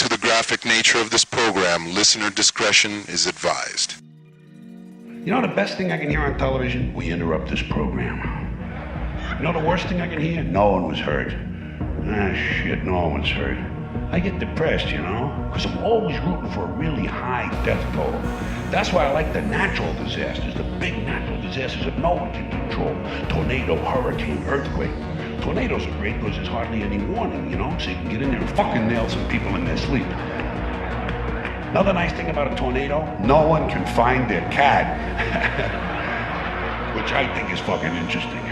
to the graphic nature of this program, listener discretion is advised. You know the best thing I can hear on television? We interrupt this program. You know the worst thing I can hear? No one was hurt. Ah, shit, no one's hurt. I get depressed, you know, because I'm always rooting for a really high death toll. That's why I like the natural disasters, the big natural disasters that no one can control. Tornado, hurricane, earthquake. Tornadoes are great because there's hardly any warning, you know, so you can get in there and fucking nail some people in their sleep. Another nice thing about a tornado, no one can find their cat. Which I think is fucking interesting.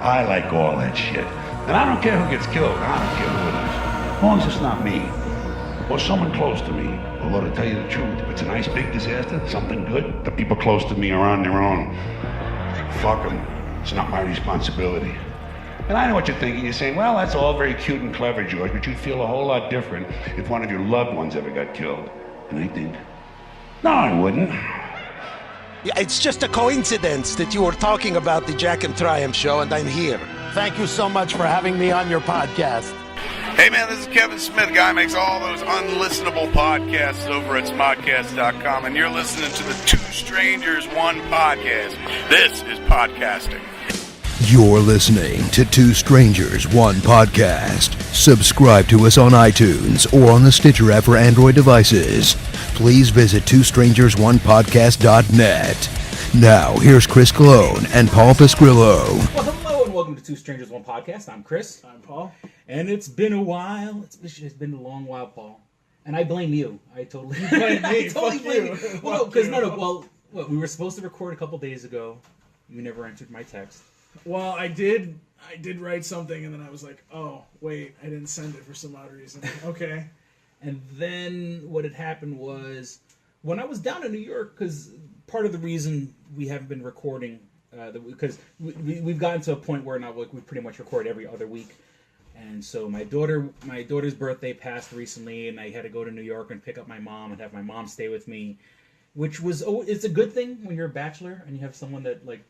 I like all that shit. And I don't care who gets killed, I don't care who it is. As long as it's not me, or someone close to me. Although to tell you the truth, if it's a nice big disaster, something good, the people close to me are on their own. Fuck them. It's not my responsibility. And I know what you're thinking. You're saying, well, that's all very cute and clever, George, but you'd feel a whole lot different if one of your loved ones ever got killed. And I think, no, I wouldn't. Yeah, it's just a coincidence that you were talking about the Jack and Triumph show, and I'm here. Thank you so much for having me on your podcast. Hey man, this is Kevin Smith, guy who makes all those unlistenable podcasts over at smodcast.com, and you're listening to the Two Strangers, One Podcast. This is podcasting. You're listening to Two Strangers, One Podcast. Subscribe to us on iTunes or on the Stitcher app for Android devices. Please visit twostrangersonepodcast.net. Now, here's Chris Colon and Paul Pasquillo. Well, hello and welcome to Two Strangers, One Podcast. I'm Chris. I'm Paul. And it's been a while. It's been a long while, Paul. And I blame you. I totally blame me. I totally Fuck blame you. you. Well, because we were supposed to record a couple days ago. You never answered my text. Well, I did write something, and then I was like, oh, wait, I didn't send it for some odd reason. Okay. And then what had happened was, when I was down in New York, because part of the reason we haven't been recording, because we've gotten to a point where now we pretty much record every other week. And so my daughter's birthday passed recently, and I had to go to New York and pick up my mom and have my mom stay with me, which was it's a good thing when you're a bachelor and you have someone that like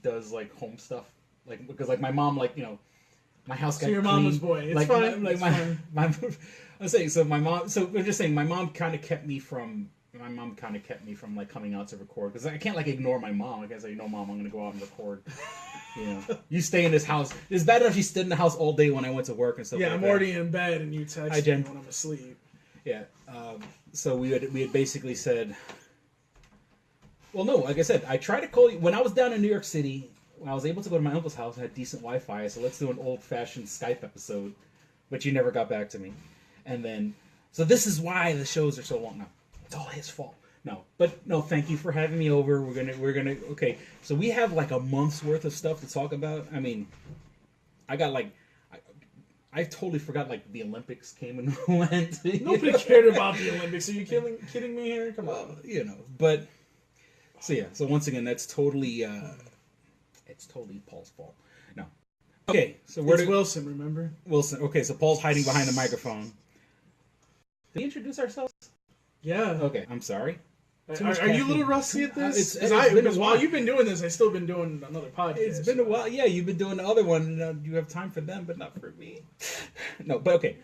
does like home stuff, like because like my mom, like, you know, my house got your clean. mama's boy. It's like, fine. Like it's my fine. I'm saying, so my mom. So I'm just saying, my mom kind of kept me from like coming out to record, because I can't like ignore my mom. I can't say, no, mom, I'm gonna go out and record. You know, you stay in this house. It's bad enough she stood in the house all day when I went to work and stuff. Yeah, like I'm that. already in bed, and you text me when I'm asleep. Yeah. So we had basically said, well, no, like I said, I tried to call you when I was down in New York City. When I was able to go to my uncle's house, I had decent Wi-Fi, so let's do an old-fashioned Skype episode, but you never got back to me. And then, so this is why the shows are so long now. It's all his fault. No, but no, thank you for having me over. We're gonna, okay. So we have like a month's worth of stuff to talk about. I mean, I got like, I totally forgot like the Olympics came and went. Nobody cared about the Olympics. Are you kidding me here? Come on. You know, but, so yeah, so once again, that's totally, it's totally Paul's fault. No. Okay, so It's Wilson, remember? Wilson. Okay, so Paul's hiding behind the microphone. Did we introduce ourselves? Yeah. Okay, I'm sorry. Are you a little rusty at this? It's been a while. While you've been doing this, I've still been doing another podcast. It's been a while. Yeah, you've been doing the other one. And, you have time for them, but not for me. No, but okay.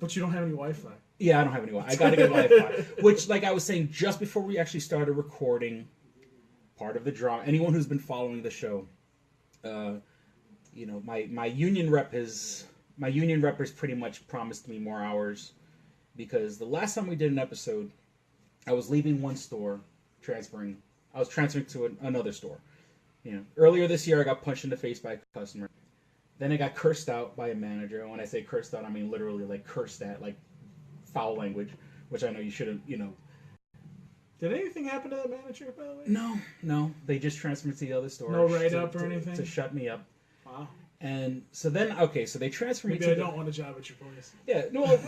But you don't have any Wi-Fi. Yeah, I don't have any Wi-Fi. I got to get Wi-Fi. Which, like I was saying, just before we actually started recording, part of the drama. Anyone who's been following the show, you know, my union rep has pretty much promised me more hours, because the last time we did an episode, I was leaving one store, transferring to another store. You know, earlier this year I got punched in the face by a customer. Then I got cursed out by a manager. And when I say cursed out, I mean literally like cursed at, like foul language, which I know you shouldn't, you know. Did anything happen to that manager, by the way? No. They just transferred me to the other store. No write-up or anything? To shut me up. Wow. And so then, okay, so they transferred me to... Maybe I don't want a job at your place. Yeah, no.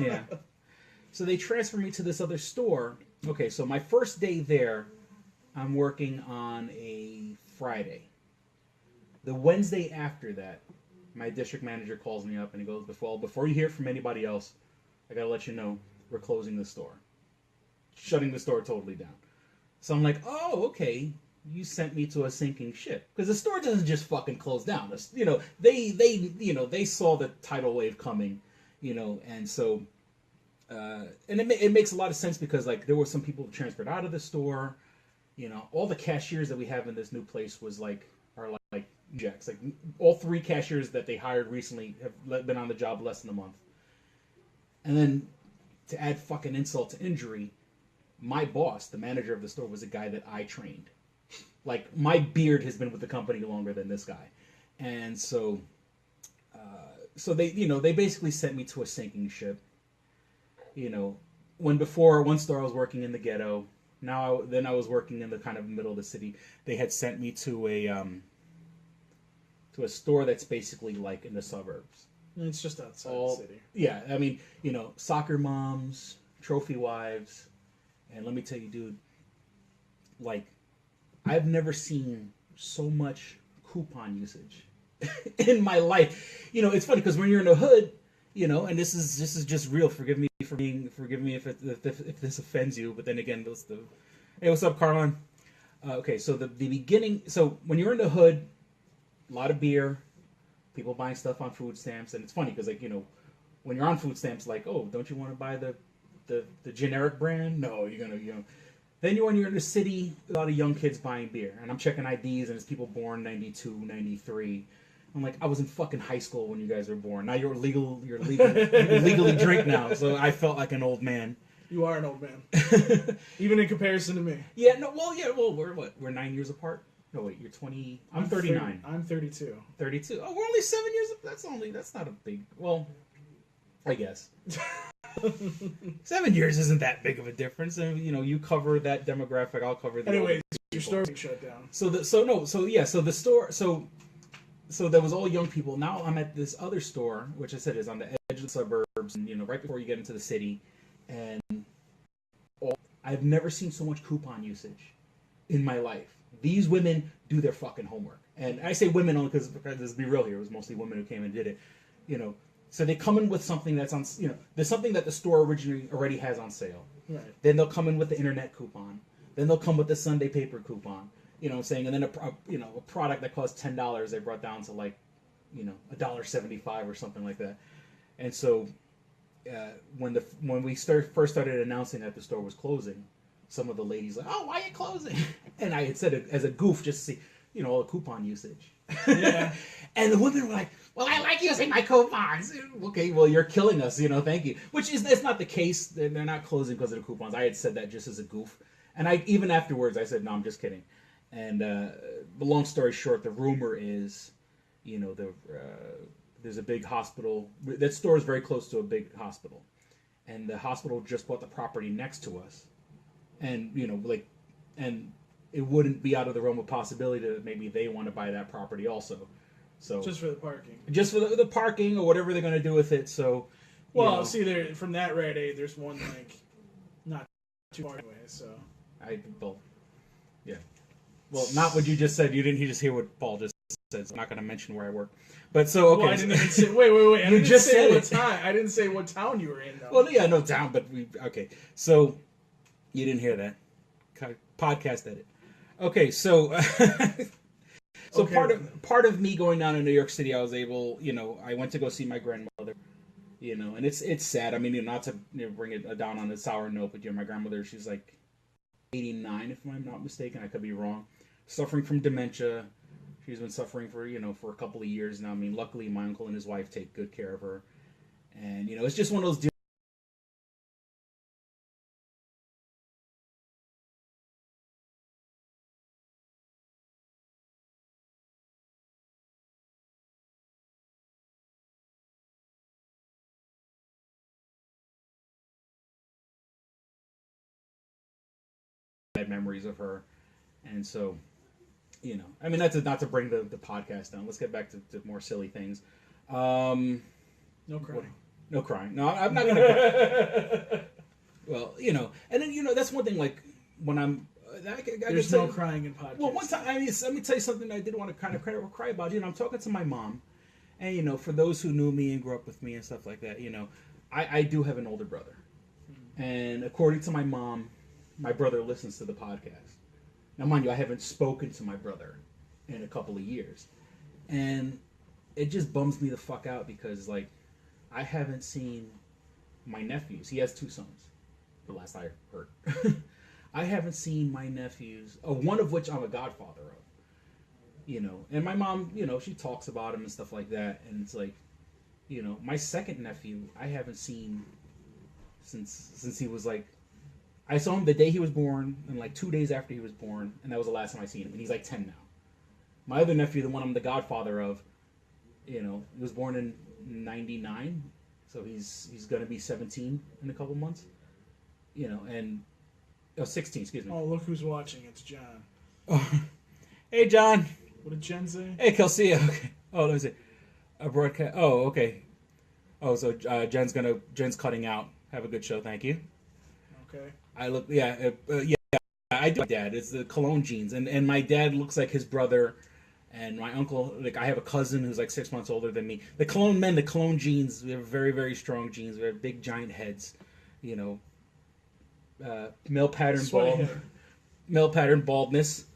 Yeah. So they transferred me to this other store. Okay, so my first day there, I'm working on a Friday. The Wednesday after that, my district manager calls me up and he goes, before you hear from anybody else, I gotta let you know, we're closing the store. Shutting the store totally down. So I'm like, oh, okay. You sent me to a sinking ship, because the store doesn't just fucking close down. You know, they saw the tidal wave coming. and so and it makes a lot of sense because like there were some people transferred out of the store. All the cashiers that we have in this new place are like jacks. Like all 3 cashiers that they hired recently have been on the job less than a month. And then to add fucking insult to injury, my boss, the manager of the store, was a guy that I trained. Like my beard has been with the company longer than this guy, and so they basically sent me to a sinking ship. When before one store I was working in the ghetto. Then I was working in the kind of middle of the city. They had sent me to a store that's basically like in the suburbs. It's just outside the city. Yeah, I mean, soccer moms, trophy wives, and let me tell you, dude, like, I've never seen so much coupon usage in my life. It's funny because when you're in the hood, and this is just real. Forgive me if this offends you. But then again, hey, what's up, Carlin? Okay, so the beginning. So when you're in the hood, a lot of beer, people buying stuff on food stamps, and it's funny because when you're on food stamps, like, oh, don't you want to buy the generic brand? No, you're gonna. Then when you're in the city, a lot of young kids buying beer, and I'm checking IDs, and it's people born 92, 93. I'm like, I was in fucking high school when you guys were born. Now you're legal. You legally drink now. So I felt like an old man. You are an old man, even in comparison to me. Yeah. No. Well, we're what? We're 9 years apart. No, wait. You're 20. I'm 39. I'm 32. 32. Oh, we're only 7 years. That's not a big. Well, I guess. 7 years isn't that big of a difference, and you cover that demographic. I'll cover the. Anyways, your store's being shut down. So the store. So that was all young people. Now I'm at this other store, which I said is on the edge of the suburbs, and right before you get into the city, and I've never seen so much coupon usage in my life. These women do their fucking homework, and I say women only because let's be real here, it was mostly women who came and did it. So they come in with something that's on, there's something that the store originally already has on sale. Right. Then they'll come in with the internet coupon. Then they'll come with the Sunday paper coupon. You know what I'm saying? And then a product that costs $10 they brought down to like, $1.75 or something like that. And so when we first started announcing that the store was closing, some of the ladies like, oh, why are you closing? And I had said it as a goof just to see, all the coupon usage. Yeah. And the women were like, well, I like using my coupons. Okay, well, you're killing us, thank you. Which is, that's not the case. They're not closing because of the coupons. I had said that just as a goof. And even afterwards, I said, no, I'm just kidding. And the long story short, the rumor is, there's a big hospital. That store is very close to a big hospital. And the hospital just bought the property next to us. And, and it wouldn't be out of the realm of possibility that maybe they want to buy that property also. So just for the parking. Just for the parking or whatever they're going to do with it. So, see, there from that Rite Aid, there's one not too far away. So yeah. Well, not what you just said. You just hear what Paul just said. So I'm not going to mention where I work. But so okay. Well, I didn't even say. Wait. I You didn't just say said what it. time. I didn't say what town you were in. Though. Well, yeah, no town, but okay. So you didn't hear that. Podcast edit. Okay, so part of me going down to New York City, I was able, I went to go see my grandmother, and it's sad. I mean, not to bring it down on a sour note, but my grandmother, she's like 89, if I'm not mistaken. I could be wrong. Suffering from dementia. She's been suffering for for a couple of years now. I mean, luckily my uncle and his wife take good care of her, and it's just one of those deals. Memories of her, and so I mean that's not to bring the podcast down. Let's get back to more silly things. No crying. No crying. No, I'm not gonna cry. Well, and then that's one thing. Like when I'm, there's no crying in podcasts. Well, one time, let me tell you something I did want to kind of cry about. I'm talking to my mom, and for those who knew me and grew up with me and stuff like that, I do have an older brother, and according to my mom, my brother listens to the podcast. Now, mind you, I haven't spoken to my brother in a couple of years. And it just bums me the fuck out because, I haven't seen my nephews. He has 2 sons, the last I heard. I haven't seen my nephews, one of which I'm a godfather of. You know, and my mom, you know, she talks about him and stuff like that, and it's like, you know, my second nephew I haven't seen since he was like, I saw him the day he was born and like 2 days after he was born, and that was the last time I seen him, and he's like 10 now. My other nephew, the one I'm the godfather of, you know, he was born in 99, so he's gonna be 17 in a couple months, you know, and 16, excuse me. Oh, look who's watching! It's John. Oh. Hey, John. What did Jen say? Hey, Kelsey. Okay. Oh, let me see. A broadcast. Oh, okay. Oh, so Jen's cutting out. Have a good show, thank you. Okay. Yeah, I do. My dad. It's the Cologne genes, and my dad looks like his brother, and my uncle. Like I have a cousin who's like 6 months older than me. The Cologne men, the Cologne genes. We have very, very strong genes. We have big, giant heads. You know, male pattern baldness.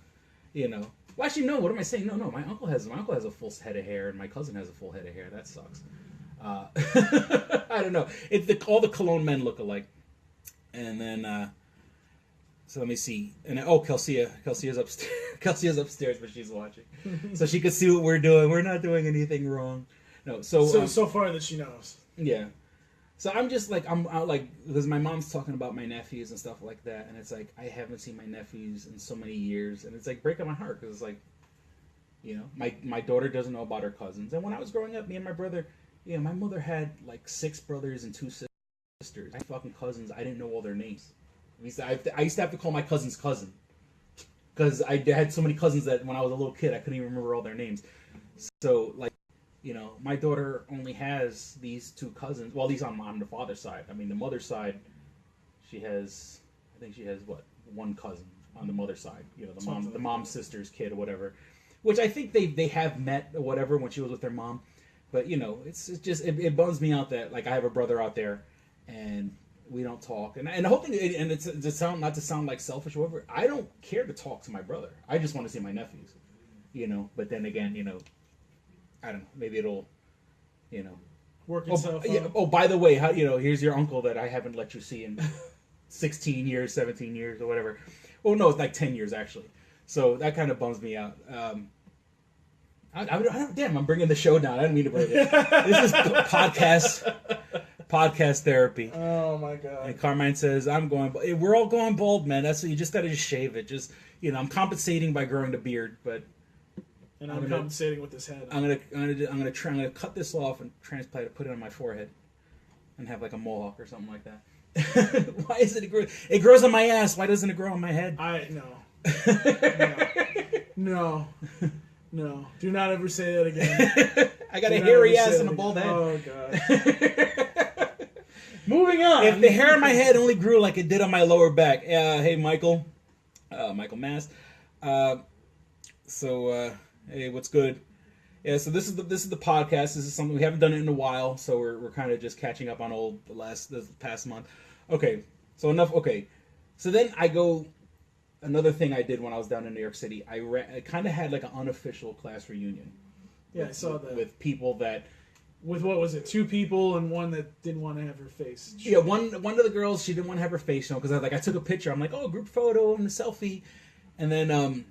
You know. Well, actually, no. What am I saying? No. My uncle has a full head of hair, and my cousin has a full head of hair. That sucks. I don't know. All the Cologne men look alike. And then, so let me see. And Kelsea's upstairs. Kelsea's upstairs, but she's watching, so she could see what we're doing. We're not doing anything wrong. No. So far that she knows. Yeah. So I'm just like I'm like because my mom's talking about my nephews and stuff like that, and it's like I haven't seen my nephews in so many years, and it's like breaking my heart because it's like, you know, my daughter doesn't know about her cousins, and when I was growing up, me and my brother, you know, my mother had like 6 brothers and 2 sisters. My fucking cousins, I didn't know all their names. I used to have to call my cousin's cousin because I had so many cousins that when I was a little kid, I couldn't even remember all their names. So like. You know, my daughter only has these 2 cousins. Well, these on the father's side. I mean, the mother's side, I think she has 1 cousin on the mother's side. You know, the mom's sister's kid or whatever. Which I think they have met or whatever when she was with their mom. But you know, it bums me out that like I have a brother out there, and we don't talk. And the whole thing, and it's not to sound like selfish or whatever. I don't care to talk to my brother. I just want to see my nephews. You know, but then again, you know. I don't know. Maybe it'll, you know, work itself out. Yeah. Oh, by the way, here's your uncle that I haven't let you see in 16 years, 17 years, or whatever. Oh no, it's like 10 years actually. So that kind of bums me out. Damn, I'm bringing the show down. I didn't mean to bring it. This is podcast therapy. Oh my god. And Carmine says, we're all going bald, man. That's what you just gotta shave it. Just, you know, I'm compensating by growing the beard, but. And I'm compensating with this head. I'm gonna cut this off and transplant it, put it on my forehead, and have like a mohawk or something like that. Why is it? It grows on my ass. Why doesn't it grow on my head? No. Do not ever say that again. I got a hairy ass and a bald head. Oh god. Moving on. If the hair on my head only grew like it did on my lower back. Hey Michael Mass. Hey, what's good? Yeah, so this is the podcast. This is something we haven't done it in a while, so we're kind of just catching up on the past month. Okay, so enough. Okay, so then I go. Another thing I did when I was down in New York City, I kind of had like an unofficial class reunion. Yeah, I saw that with people that. With what was it? 2 people and one that didn't want to have her face. Yeah, one of the girls, she didn't want to have her face shown because I took a picture. I'm like, oh, group photo and a selfie, and then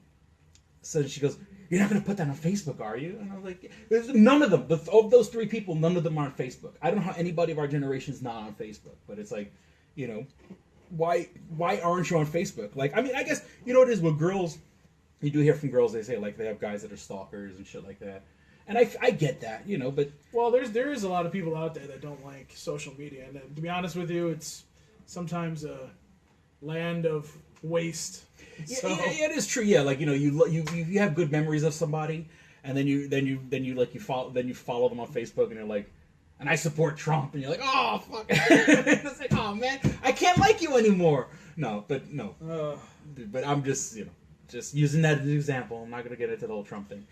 so she goes, "You're not going to put that on Facebook, are you?" And I was like, none of them. Of those 3 people, none of them are on Facebook. I don't know how anybody of our generation is not on Facebook. But it's like, you know, why aren't you on Facebook? Like, I mean, I guess, you know what it is with girls, you do hear from girls, they say, like, they have guys that are stalkers and shit like that. And I get that, you know, but... Well, there is a lot of people out there that don't like social media. And to be honest with you, it's sometimes a land of waste. So. Yeah, it is true. Yeah, like, you know, you have good memories of somebody, and then you follow them on Facebook, and you're like, and I support Trump, and you're like, oh fuck, it's like, oh man, I can't like you anymore. But I'm just, you know, just using that as an example. I'm not gonna get into the whole Trump thing.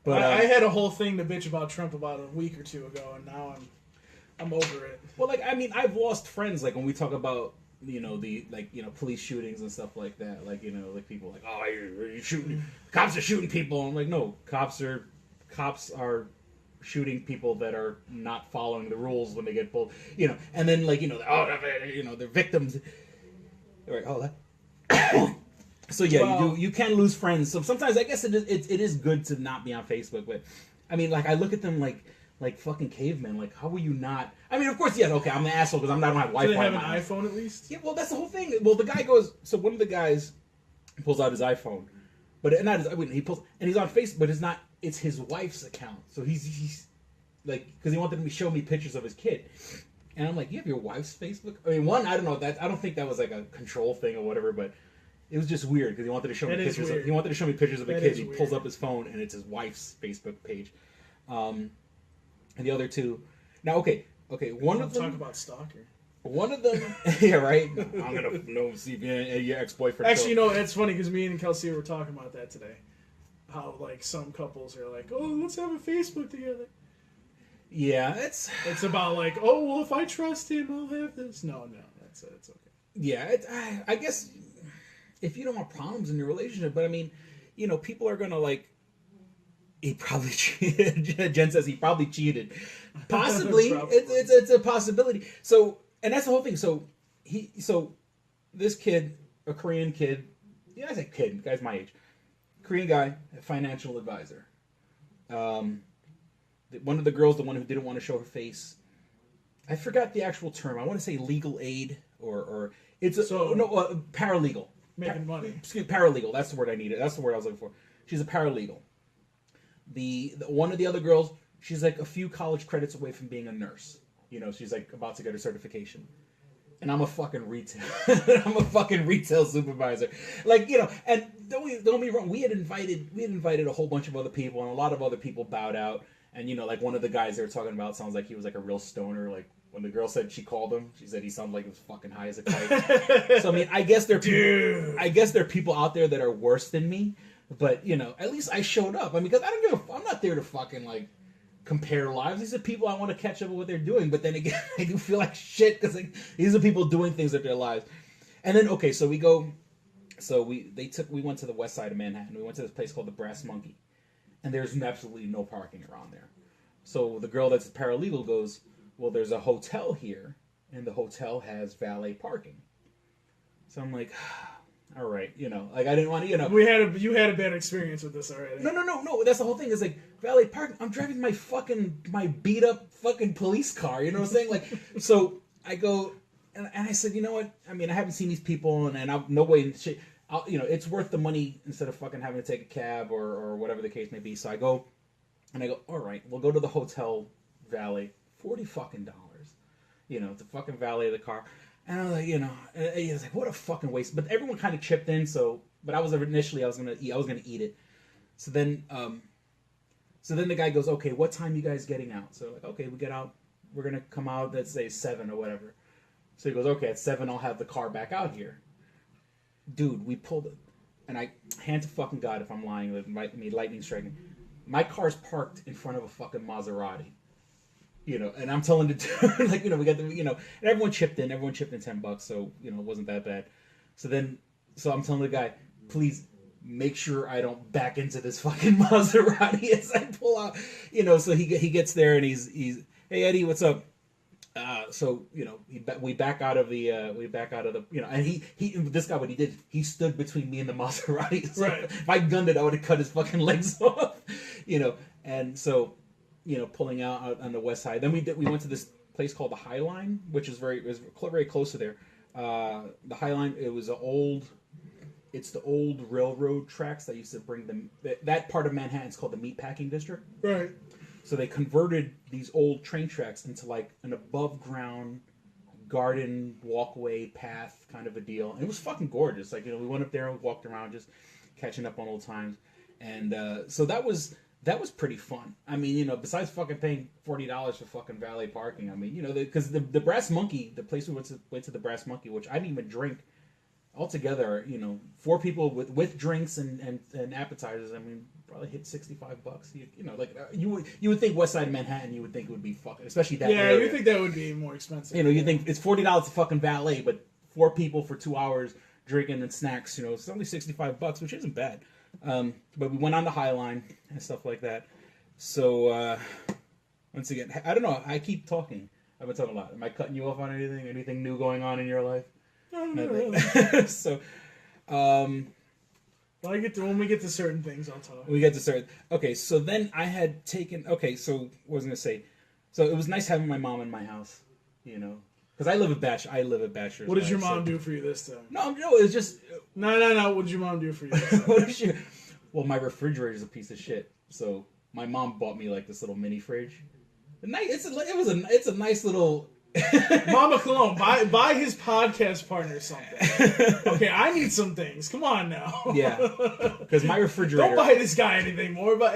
But I had a whole thing to bitch about Trump about a week or 2 ago, and now I'm over it. Well, like, I mean, I've lost friends, like, when we talk about, you know, the, like, you know, police shootings and stuff like that. Like, you know, like, people like, oh, you're shooting, cops are shooting people. I'm like, no, cops are shooting people that are not following the rules when they get pulled, you know, and then like, you know, they're victims. Right, hold on. So yeah, Well, you can lose friends. So sometimes I guess it is good to not be on Facebook, but I mean, like I look at them like fucking cavemen. Like, how were you not? I mean, of course, yes, okay, I'm the asshole because I don't have Wi-Fi. Do they have in an my house. iPhone at least? Yeah, well, that's the whole thing. Well, the guy goes. So one of the guys pulls out his iPhone, but not his. I mean, he pulls and he's on Facebook, but it's not. It's his wife's account. So he's like, because he wanted to show me pictures of his kid, and I'm like, you have your wife's Facebook? I mean, one, I don't know that. I don't think that was like a control thing or whatever, but. It was just weird because he wanted to show me pictures. He wanted to show me pictures of a kid. He pulls up his phone and it's his wife's Facebook page, and the other two. Now, okay. One of them. Talk about stalker. One of them. Yeah, right. I'm gonna see if your ex-boyfriend. Actually, you know, it's funny because me and Kelsey were talking about that today. How like some couples are like, oh, let's have a Facebook together. Yeah, it's about like, oh, well, if I trust him, I'll have this. No, it's okay. Yeah, I guess. If you don't want problems in your relationship, but I mean, you know, people are gonna like. He probably cheated. Jen says he probably cheated. Possibly, it's a possibility. So, and that's the whole thing. So this kid, a Korean kid, yeah, I say kid, guy's my age, Korean guy, a financial advisor. One of the girls, the one who didn't want to show her face, I forgot the actual term. I want to say legal aid or it's paralegal. Making money. Paralegal. That's the word I needed. That's the word I was looking for. She's a paralegal. The one of the other girls, she's like a few college credits away from being a nurse. You know, she's like about to get her certification. And I'm a fucking retail. I'm a fucking retail supervisor. Like, you know, and don't get me wrong. We had invited a whole bunch of other people, and a lot of other people bowed out. And you know, like one of the guys they were talking about sounds like he was like a real stoner. Like when the girl said she called him, she said he sounded like he was fucking high as a kite. So I mean, I guess there are people out there that are worse than me. But you know, at least I showed up. I mean, because I'm not there to fucking like compare lives. These are people I want to catch up with what they're doing. But then again, I do feel like shit because like, these are people doing things with their lives. And then okay, so we go. So we went to the west side of Manhattan. We went to this place called the Brass Monkey. And there's absolutely no parking around there. So the girl that's a paralegal goes, well, there's a hotel here, and the hotel has valet parking. So I'm like, all right, you know, like I didn't want to, you know. You had a bad experience with this already. No. That's the whole thing. Is like valet parking. I'm driving my beat up fucking police car. You know what I'm saying? Like, so I go and I said, you know what? I mean, I haven't seen these people, and I'm no way. You know, it's worth the money instead of fucking having to take a cab or whatever the case may be. So I go, all right, we'll go to the hotel valet, $40 fucking. You know, to fucking valet the car. And I was like, you know, he was like, what a fucking waste. But everyone kind of chipped in. So, but I was gonna eat it. So then the guy goes, okay, what time you guys getting out? So like, okay, we get out. We're gonna come out. Let's say 7 or whatever. So he goes, okay, at 7 I'll have the car back out here. Dude, we pulled it, and I hand to fucking God if I'm lying. Lightning striking. My car's parked in front of a fucking Maserati, you know, and I'm telling the dude, like, you know, we got the, you know, and everyone chipped in $10, so you know, it wasn't that bad. So I'm telling the guy, please make sure I don't back into this fucking Maserati as I pull out, you know. So he gets there and he's, hey Eddie, what's up? So you know, we back out of the you know, and this guy, what he did, he stood between me and the Maserati. So right. If I gunned it, I would have cut his fucking legs off, you know. And so, you know, pulling out on the west side. Then we went to this place called the High Line, which is very close to there. The High Line, it's the old railroad tracks that used to bring them. That part of Manhattan is called the Meatpacking District. Right. So they converted these old train tracks into like an above ground garden walkway path kind of a deal. And it was fucking gorgeous. Like, you know, we went up there and we walked around just catching up on old times. And so that was pretty fun. I mean, you know, besides fucking paying $40 for fucking valet parking, I mean, you know, because the Brass Monkey, the place we went to the Brass Monkey, which I didn't even drink altogether, you know, 4 people with drinks and appetizers, I mean, probably hit $65. You know, like you would think West Side of Manhattan, you would think it would be fucking, especially that area. Yeah, you think that would be more expensive. You know, you think it's $40 to fucking valet, but 4 people for 2 hours drinking and snacks, you know, it's only $65, which isn't bad. But we went on the High Line and stuff like that. So once again, I don't know. I keep talking. I've been talking a lot. Am I cutting you off on anything? Anything new going on in your life? No. So, when we get to certain things, I'll talk. we get to certain. Okay, so then I had taken. Okay, so what was I gonna say? So it was nice having my mom in my house, you know, because I live a bachelor's. What did your life, mom so- do for you this time? No, it's just. No. What did your mom do for you this time? What is your? Well, my refrigerator is a piece of shit. So my mom bought me like this little mini fridge. It's a nice little. Mama Cologne, buy his podcast partner something. Okay, I need some things. Come on now. Yeah, because my refrigerator. Don't buy this guy anything more. But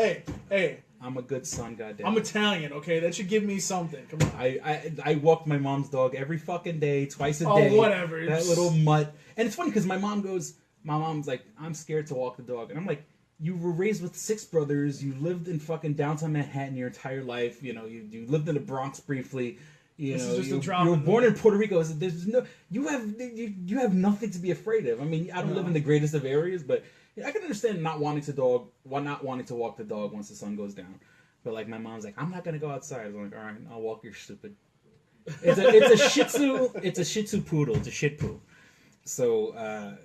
hey, I'm a good son, goddamn. I'm Italian. Okay, that should give me something. Come on. I walk my mom's dog every fucking day, twice a Oh, day. whatever. That little mutt. And it's funny because my mom's like, I'm scared to walk the dog, and I'm like, you were raised with 6 brothers. You lived in fucking downtown Manhattan your entire life. You know, you lived in the Bronx briefly. You This know, is just a you drop were in born in Puerto Rico. There's no, you have nothing to be afraid of. I mean, I don't live in the greatest of areas, but I can understand not wanting to walk the dog once the sun goes down. But like my mom's like, I'm not gonna go outside. I'm like, all right, I'll walk your stupid. It's a Shih Tzu. It's a Shih Tzu poodle. It's a shit poo. So,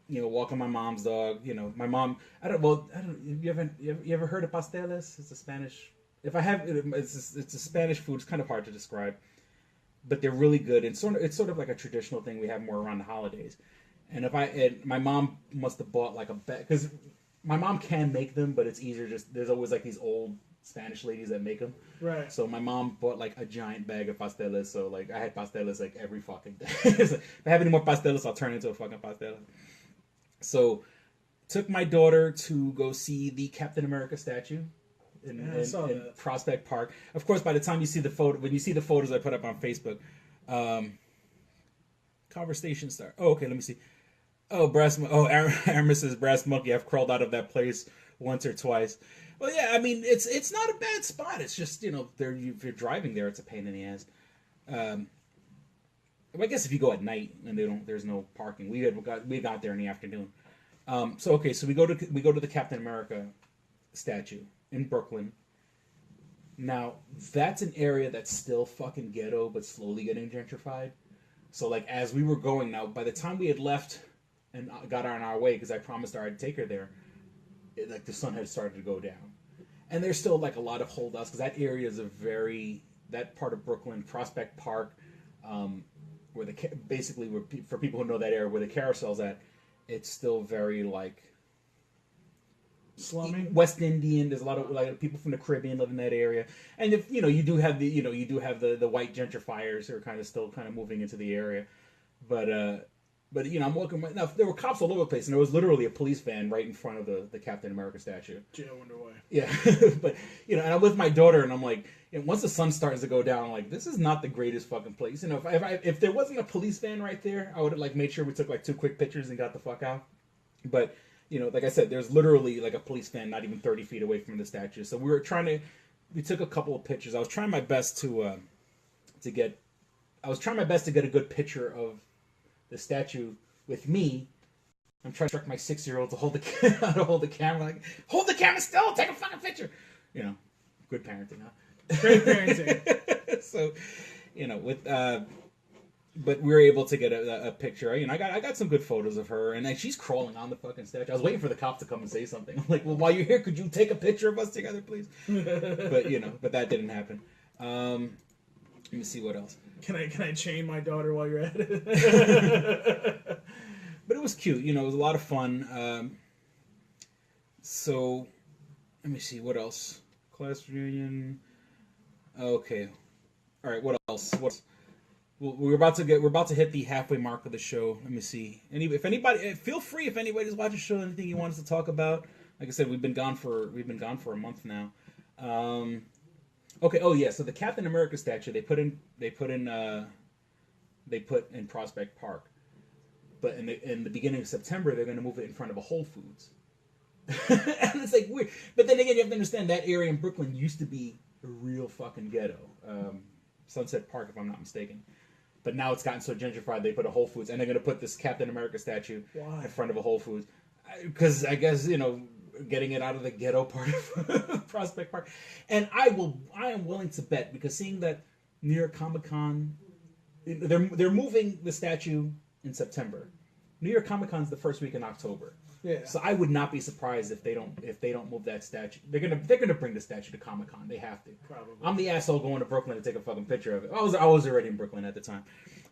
you know, walking my mom's dog. You know, my mom. I don't. You ever heard of pasteles? It's a Spanish. If I have, it's a Spanish food. It's kind of hard to describe, but they're really good. And it's sort of like a traditional thing we have more around the holidays. And my mom must have bought like a bag because my mom can make them, but it's easier. Just there's always like these old Spanish ladies that make them. Right. So my mom bought like a giant bag of pasteles. So like I had pasteles like every fucking day. If I have any more pasteles, I'll turn into a fucking pastela. So took my daughter to go see the Captain America statue in Prospect Park. Of course, by the time you see the when you see the photos I put up on Facebook, conversation start. Oh, okay, let me see. Oh, Aramis' Brass Monkey. I've crawled out of that place once or twice. Well, yeah, I mean, it's not a bad spot. It's just, you know, if you're driving there, it's a pain in the ass. I guess if you go at night and there's no parking. We got there in the afternoon. So we go to the Captain America statue in Brooklyn. Now, that's an area that's still fucking ghetto, but slowly getting gentrified. So, like, as we were going, now, by the time we had left and got on our way, because I promised her I'd take her there, like, the sun had started to go down. And there's still, like, a lot of holdouts, because that area is that part of Brooklyn, Prospect Park, where for people who know that area, where the carousel's at, it's still very, like, slummy, West Indian. There's a lot of like people from the Caribbean live in that area, and if you do have the white gentrifiers who are kind of moving into the area, but I'm walking right now. There were cops all over the place, and there was literally a police van right in front of the Captain America statue. Gee, I wonder why. Yeah, but and I'm with my daughter, and I'm like, once the sun starts to go down, I'm like, this is not the greatest fucking place. If there wasn't a police van right there, I would have like made sure we took like 2 quick pictures and got the fuck out. But like I said, there's literally like a police van not even 30 feet away from the statue. So we took a couple of pictures. I was trying my best to get a good picture of the statue with me. I'm trying to instruct my 6-year-old to hold the camera, like, hold the camera still, take a fucking picture. Good parenting, huh? Great parenting. So, but we were able to get a picture. I got some good photos of her, and she's crawling on the fucking statue. I was waiting for the cop to come and say something. I'm like, well, while you're here, could you take a picture of us together, please? But that didn't happen. Let me see what else. Can I chain my daughter while you're at it? But it was cute. It was a lot of fun. So, let me see what else. Class reunion. Okay. All right. What else? We're about to hit the halfway mark of the show. Let me see. If anybody, feel free if anybody's watching the show, anything you want us to talk about. Like I said, we've been gone for a month now. Okay. Oh yeah. So the Captain America statue they put in Prospect Park, but in the beginning of September they're going to move it in front of a Whole Foods. And it's like weird. But then again, you have to understand that area in Brooklyn used to be a real fucking ghetto. Sunset Park, if I'm not mistaken. But now it's gotten so gentrified, they put a Whole Foods, and they're going to put this Captain America statue in front of a Whole Foods. Because I guess, getting it out of the ghetto part of Prospect Park. And I am willing to bet, because seeing that New York Comic Con, they're moving the statue in September. New York Comic Con's the first week in October. Yeah. So I would not be surprised if they don't move that statue. They're gonna bring the statue to Comic Con. They have to. Probably. I'm the asshole going to Brooklyn to take a fucking picture of it. I was already in Brooklyn at the time.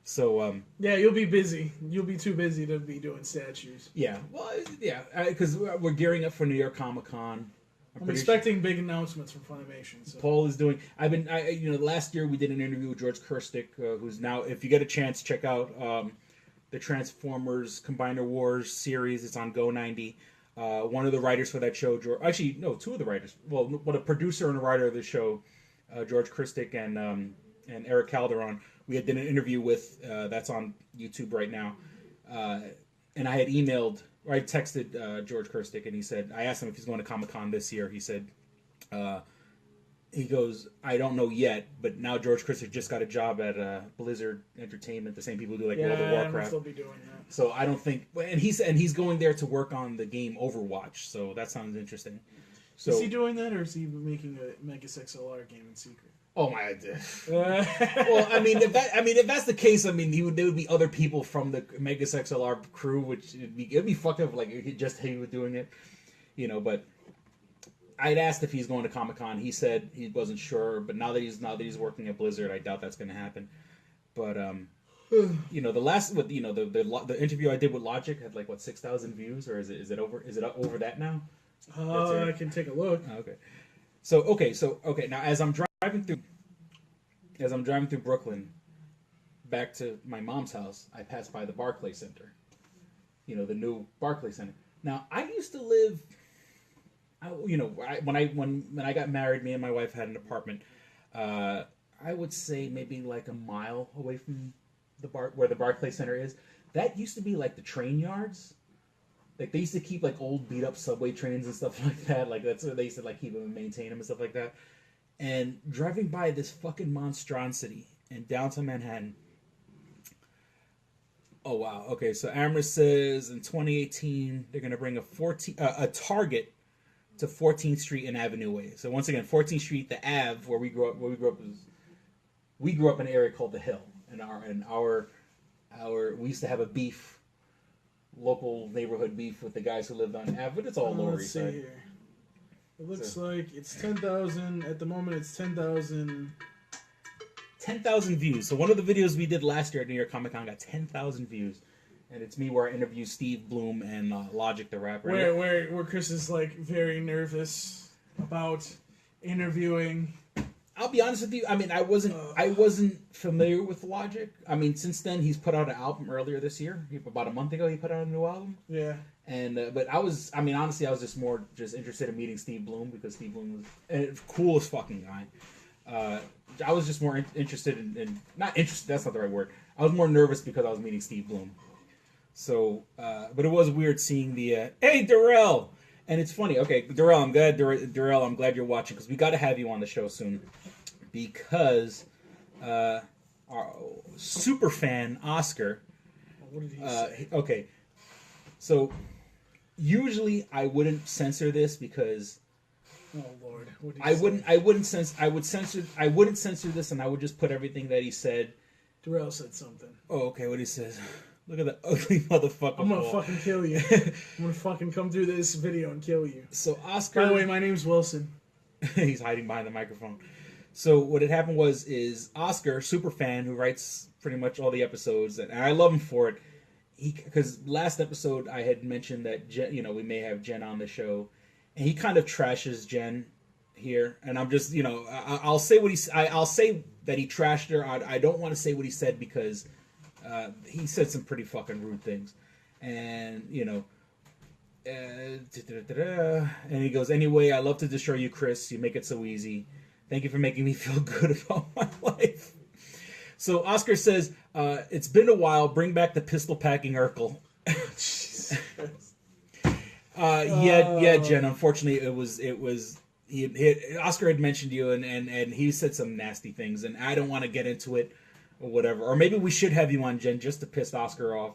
So yeah, you'll be busy. You'll be too busy to be doing statues. yeah, well, yeah, because we're gearing up for New York Comic Con. I'm expecting big announcements from Funimation. So. Paul is doing. Last year we did an interview with George Kerstick, who's now, if you get a chance, check out the Transformers Combiner Wars series. It's on Go90. One of the writers for that show, two of the writers. Well, a producer and a writer of the show, George Kerstick and Eric Calderon. We had done an interview with that's on YouTube right now, and I had I texted George Kerstick, and he said, I asked him if he's going to Comic-Con this year. He said, he goes, I don't know yet, but now George Kerstick just got a job at Blizzard Entertainment, the same people who do World of Warcraft. Yeah, still be doing that. So I don't think, and he's going there to work on the game Overwatch. So that sounds interesting. So is he doing that, or is he making a Megas XLR game in secret? Oh my god! Well, if that's the case, there would be other people from the Megas XLR crew, which it'd be fucked up. Like he was doing it, But I'd asked if he's going to Comic-Con. He said he wasn't sure, but now that he's working at Blizzard, I doubt that's going to happen. But the last with the interview I did with Logic had 6,000 views, or is it over that now? I can take a look. Okay. So now as I'm driving through Brooklyn back to my mom's house, I passed by the Barclays Center. The new Barclays Center. Now I used to live. When I got married, me and my wife had an apartment. I would say maybe a mile away from where the Barclays Center is. That used to be the train yards. They used to keep old beat up subway trains and stuff like that. That's where they used to keep them and maintain them and stuff like that. And driving by this fucking monstrosity in downtown Manhattan. Oh wow. Okay, so Amherst says in 2018 they're gonna bring a Target to 14th Street and Avenue Way. So once again, 14th Street, the Ave, where we grew up we grew up in an area called the Hill, and our we used to have a local neighborhood beef with the guys who lived on Ave, but it's all Lower East Side. Let's see here. It looks like it's 10,000. At the moment, it's 10,000. 10,000 views. So one of the videos we did last year at New York Comic Con got 10,000 views. And it's me where I interview Steve Bloom and Logic the rapper. Where Chris is very nervous about interviewing. I'll be honest with you. I wasn't familiar with Logic. Since then he's put out an album earlier this year. About a month ago he put out a new album. Yeah. And but honestly I was just more interested in meeting Steve Bloom, because Steve Bloom was a coolest fucking guy. I was just more interested in not interested. That's not the right word. I was more nervous because I was meeting Steve Bloom. So, but it was weird seeing the hey Darrell, and it's funny. Okay, Darrell, I'm glad you're watching, because we got to have you on the show soon, because our super fan Oscar. What did he say? Okay, so usually I wouldn't censor this, because oh Lord, what did he I say? wouldn't censor this, and I would just put everything that he said. Darrell said something. Oh, okay, what he says. Look at that ugly motherfucker. I'm gonna fucking kill you. I'm gonna fucking come through this video and kill you. So Oscar. By the way, my name's Wilson. He's hiding behind the microphone. So what had happened is Oscar, super fan who writes pretty much all the episodes, and I love him for it. Because last episode I had mentioned that Jen, we may have Jen on the show, and he kind of trashes Jen here, and I'm just I'll say what I'll say that he trashed her. I don't want to say what he said, because he said some pretty fucking rude things, and and he goes, anyway, I love to destroy you, Chris. You make it so easy. Thank you for making me feel good about my life. So Oscar says, it's been a while. Bring back the pistol packing Urkel. Yeah, Jen. Unfortunately, it was. Oscar had mentioned you, and he said some nasty things, and I don't want to get into it. Or whatever, or maybe we should have you on, Jen, just to piss Oscar off.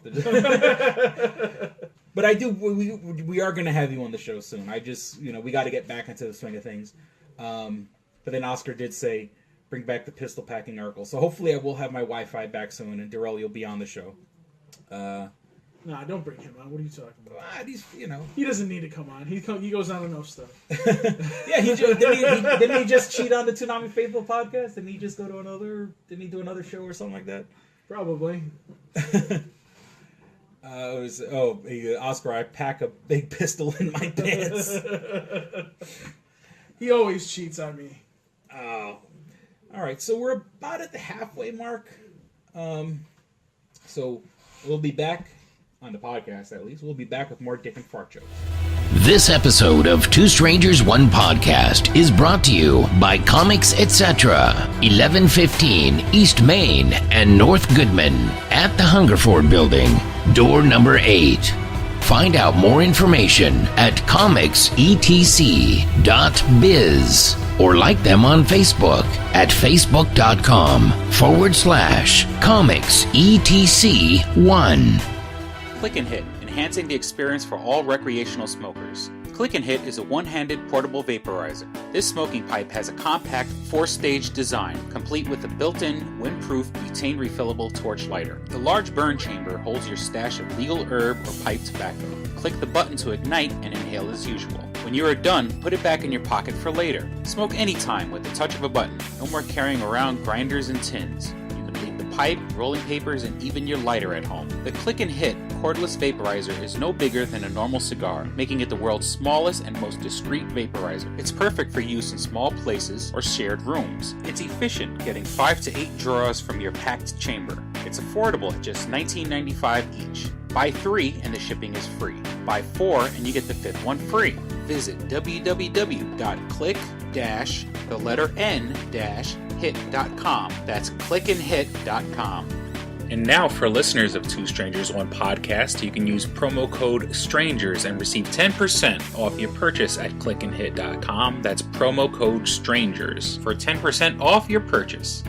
But I do. We are going to have you on the show soon. I just, we got to get back into the swing of things. But then Oscar did say, bring back the pistol packing Urkel. So hopefully I will have my Wi-Fi back soon, and Darrell, you'll be on the show. Nah, don't bring him on. What are you talking about? He's, He doesn't need to come on. He goes on enough stuff. Yeah, didn't he just cheat on the Toonami Faithful podcast? Didn't he just go to another? Didn't he do another show or something like that? Probably. Oscar, I pack a big pistol in my pants. He always cheats on me. Oh. All right, so we're about at the halfway mark. So we'll be back on the podcast, at least. We'll be back with more Dick and Fart jokes. This episode of Two Strangers, One Podcast is brought to you by Comics Etc. 1115 East Main and North Goodman at the Hungerford Building, door number 8. Find out more information at comicsetc.biz or like them on Facebook at facebook.com/comicsetc1. Click and Hit, enhancing the experience for all recreational smokers. Click and Hit is a one-handed portable vaporizer. This smoking pipe has a compact 4-stage design, complete with a built-in, windproof, butane refillable torch lighter. The large burn chamber holds your stash of legal herb or pipe tobacco. Click the button to ignite and inhale as usual. When you are done, put it back in your pocket for later. Smoke anytime with the touch of a button. No more carrying around grinders and tins. You can leave the pipe, rolling papers, and even your lighter at home. The Click and Hit cordless vaporizer is no bigger than a normal cigar, making it the world's smallest and most discreet vaporizer. It's perfect for use in small places or shared rooms. It's efficient, getting 5 to 8 draws from your packed chamber. It's affordable at just $19.95 each. Buy 3 and the shipping is free. Buy 4 and you get the 5th one free. Visit www.click-n-hit.com. That's clickandhit.com. And now for listeners of Two Strangers, One Podcast, you can use promo code STRANGERS and receive 10% off your purchase at clickandhit.com. That's promo code STRANGERS for 10% off your purchase.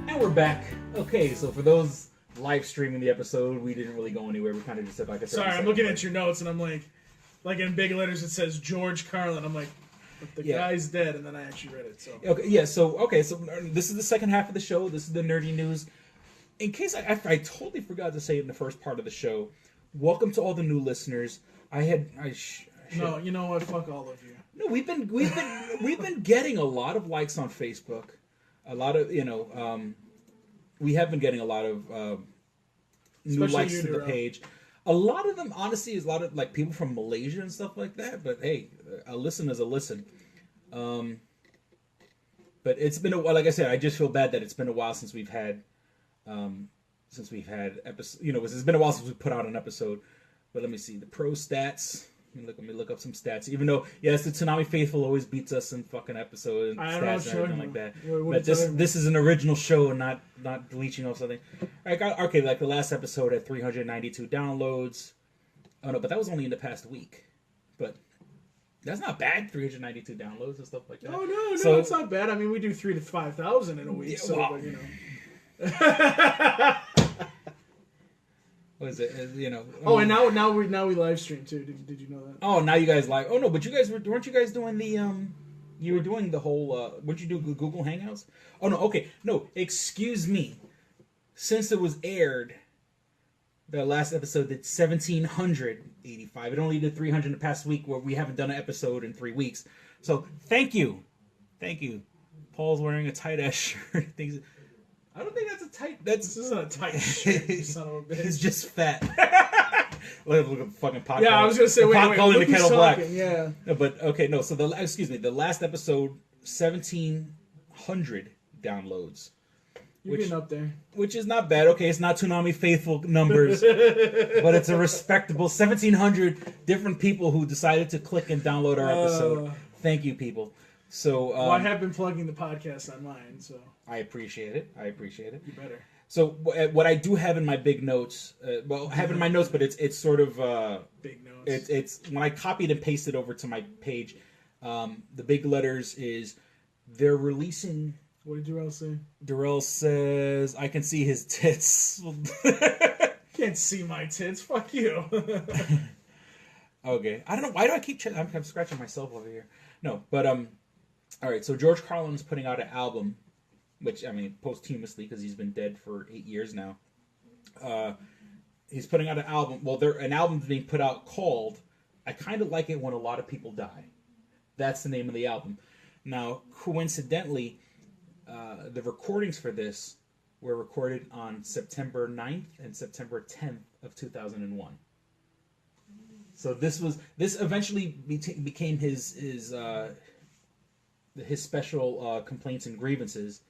And we're back. Okay, so for those live streaming the episode, we didn't really go anywhere. We kind of just said like a 30 Sorry, I'm second looking break. at your notes and I'm like in big letters it says George Carlin. I'm like, but the guy's dead, and then I actually read it. So So this is the second half of the show. This is the nerdy news. In case I totally forgot to say it in the first part of the show, welcome to all the new listeners. No, you know what? Fuck all of you. No, we've been getting a lot of likes on Facebook. A lot of we have been getting a lot of new Especially likes you, to the Darrell. page. A lot of them, honestly, is a lot of like people from Malaysia and stuff like that. But hey, a listen is a listen. But it's been a while. Like I said, I just feel bad that it's been a while since we've had episodes. It's been a while since we put out an episode. But let me see the pro stats. Let me look up some stats. Even though, yes, the Toonami Faithful always beats us in fucking episode and stats and everything like that. But this is an original show and not bleaching off something. Okay, like the last episode had 392 downloads. Oh no, but that was only in the past week. But that's not bad. 392 downloads and stuff like that. Oh no, So- it's not bad. I mean, we do 3,000 to 5,000 in a week. Yeah, So, well. but, you know. What is it? Oh, and now we live stream too. Did you know that? Oh, now you guys live. Oh no, but weren't you guys doing the You were doing the whole. What'd you do? Google Hangouts? Oh no. Okay. No. Excuse me. Since it was aired, the last episode did 1,785. It only did 300 in the past week, where we haven't done an episode in 3 weeks. So thank you. Paul's wearing a tight ass shirt. I don't think that's a tight. This isn't a tight shirt, you son of a bitch. He's just fat. Look at fucking pot. Yeah, I was gonna say, wait, calling look the who's kettle black. talking, yeah. No, but okay, no. So the last episode, 1,700 downloads. You're getting up there. Which is not bad. Okay, it's not Toonami Faithful numbers, but it's a respectable 1,700 different people who decided to click and download our episode. Thank you, people. So Well, I have been plugging the podcast on mine, so I appreciate it. you better. So what I do have in my big notes, I have in my notes, but it's sort of Big notes. It's when I copied and pasted over to my page. The big letters is they're releasing. What did Darrell say? Darrell says, "I can see his tits." Can't see my tits. Fuck you. Okay. I don't know. Why do I keep I'm scratching myself over here. No, but all right, so George Carlin's putting out an album, which, I mean, posthumously, because he's been dead for 8 years now. He's putting out an album. Well, an album's being put out called I Kind of Like It When a Lot of People Die. That's the name of the album. Now, coincidentally, the recordings for this were recorded on September 9th and September 10th of 2001. So this eventually became his special complaints and grievances,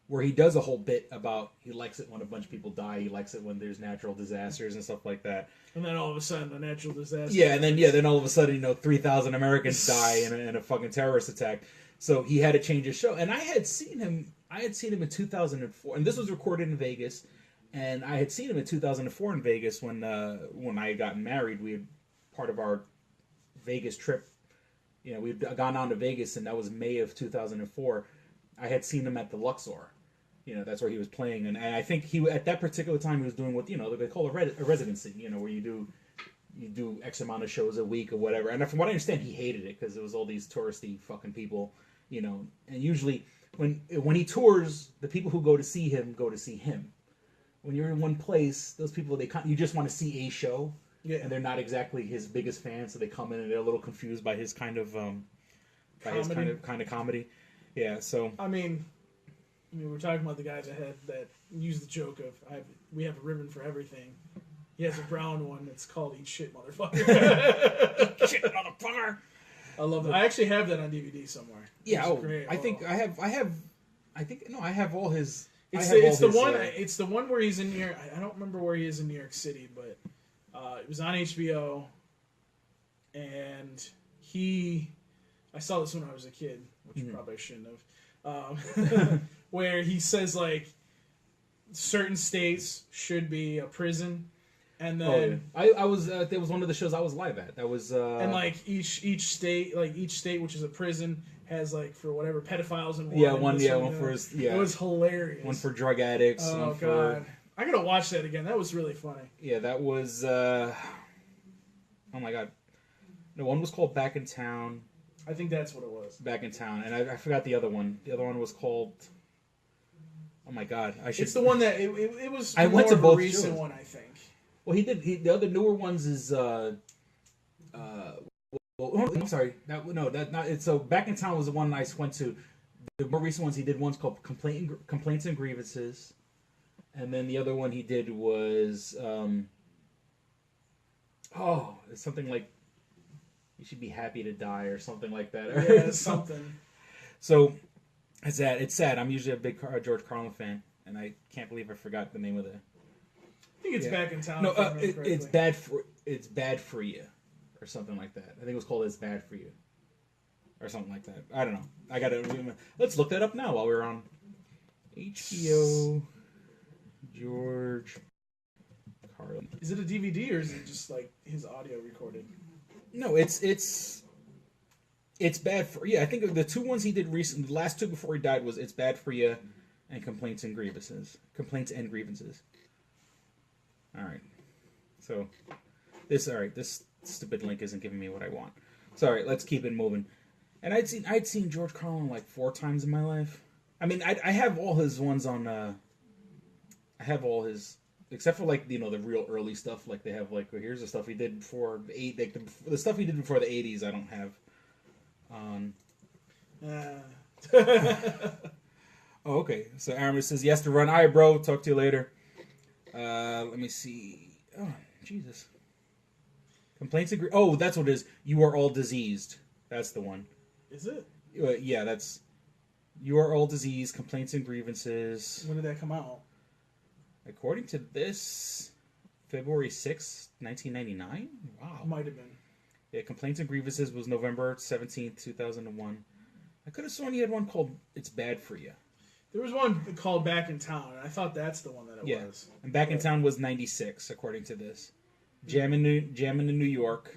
where he does a whole bit about he likes it when a bunch of people die, he likes it when there's natural disasters and stuff like that. And then all of a sudden, the natural disaster. Yeah, and then all of a sudden, 3,000 Americans die in a fucking terrorist attack. So he had to change his show, and I had seen him in 2004, and this was recorded in Vegas, and I had seen him in 2004 in Vegas when I had gotten married. We had part of our Vegas trip. We'd gone on to Vegas, and that was May of 2004. I had seen him at the Luxor. That's where he was playing, and I think he at that particular time he was doing what they call a residency. Where you do X amount of shows a week or whatever. And from what I understand, he hated it because it was all these touristy fucking people. And usually when he tours, the people who go to see him go to see him. When you're in one place, those people you just want to see a show, and they're not exactly his biggest fans, so they come in and they're a little confused by his kind of comedy. Yeah, so I mean, we're talking about the guys ahead that use the joke of we have a ribbon for everything. He has a brown one that's called "Eat Shit, Motherfucker." Eat shit, motherfucker. I love that. I actually have that on DVD somewhere. Yeah, I think I have all his. It's the one where he's in New York. I don't remember where he is in New York City, but it was on HBO, and I saw this when I was a kid, which probably I shouldn't have. Where he says certain states should be a prison, and then I was there was one of the shows I was live at. That was and each state which is a prison has for whatever pedophiles and one for it was hilarious. One for drug addicts. Oh god, I gotta watch that again. That was really funny. Yeah, that was. Oh my god, no, one was called Back in Town. I think that's what it was. Back in Town, and I forgot the other one. The other one was called. Oh my god! It's the one that it was. I went to both recent shows. one, I think. Well, the other newer ones is. I'm sorry. So Back in Town was the one I went to. The more recent ones he did one's called Complaints and Grievances, and then the other one he did was. It's something like. You should be happy to die or something like that. Yeah, something. So, it's sad. It's sad. I'm usually a big George Carlin fan, and I can't believe I forgot the name of the. I think it's Back in Town. No, it's bad for you, or something like that. I think it was called "It's Bad for You," or something like that. I don't know. I gotta. Let's look that up now while we're on HBO. George Carlin. Is it a DVD or is it just his audio recorded? No, it's bad for I think the two ones he did recently, the last two before he died was "It's Bad for You" and Complaints and Grievances. All right, so this stupid link isn't giving me what I want. So all right, let's keep it moving. And I'd seen George Carlin 4 times in my life. I mean, I have all his ones on. I have all his. Except for the real early stuff, they have here's the stuff he did before the stuff he did before the 80s. I don't have on. Oh, okay. So Aramis says yes to run. All right, bro. Talk to you later. Let me see. Oh, Jesus. Complaints agree. Oh, that's what it is. You are all diseased. That's the one. Is it? Yeah, that's. You are all diseased. Complaints and grievances. When did that come out? According to this, February 6th, 1999? Wow. Might have been. Yeah, Complaints and Grievances was November 17th, 2001. I could have sworn he had one called It's Bad for You. There was one called Back in Town, and I thought that's the one that it was. And Back in Town was 96, according to this. Jammin' in New York.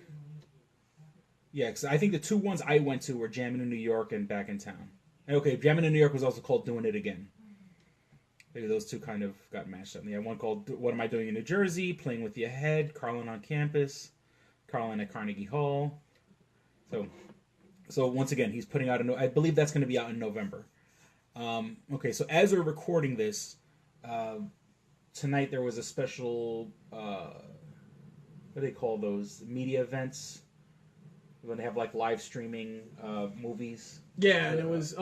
Yeah, because I think the two ones I went to were Jammin' in New York and Back in Town. Okay, Jammin' in New York was also called Doing It Again. Maybe those two kind of got mashed up. Yeah, one called What Am I Doing in New Jersey, Playing With Your Head, Carlin on Campus, Carlin at Carnegie Hall. So once again, he's putting out I believe that's going to be out in November. Okay, so as we're recording this, tonight there was a special, what do they call those? Media events? When they have like live streaming movies. Yeah, and it was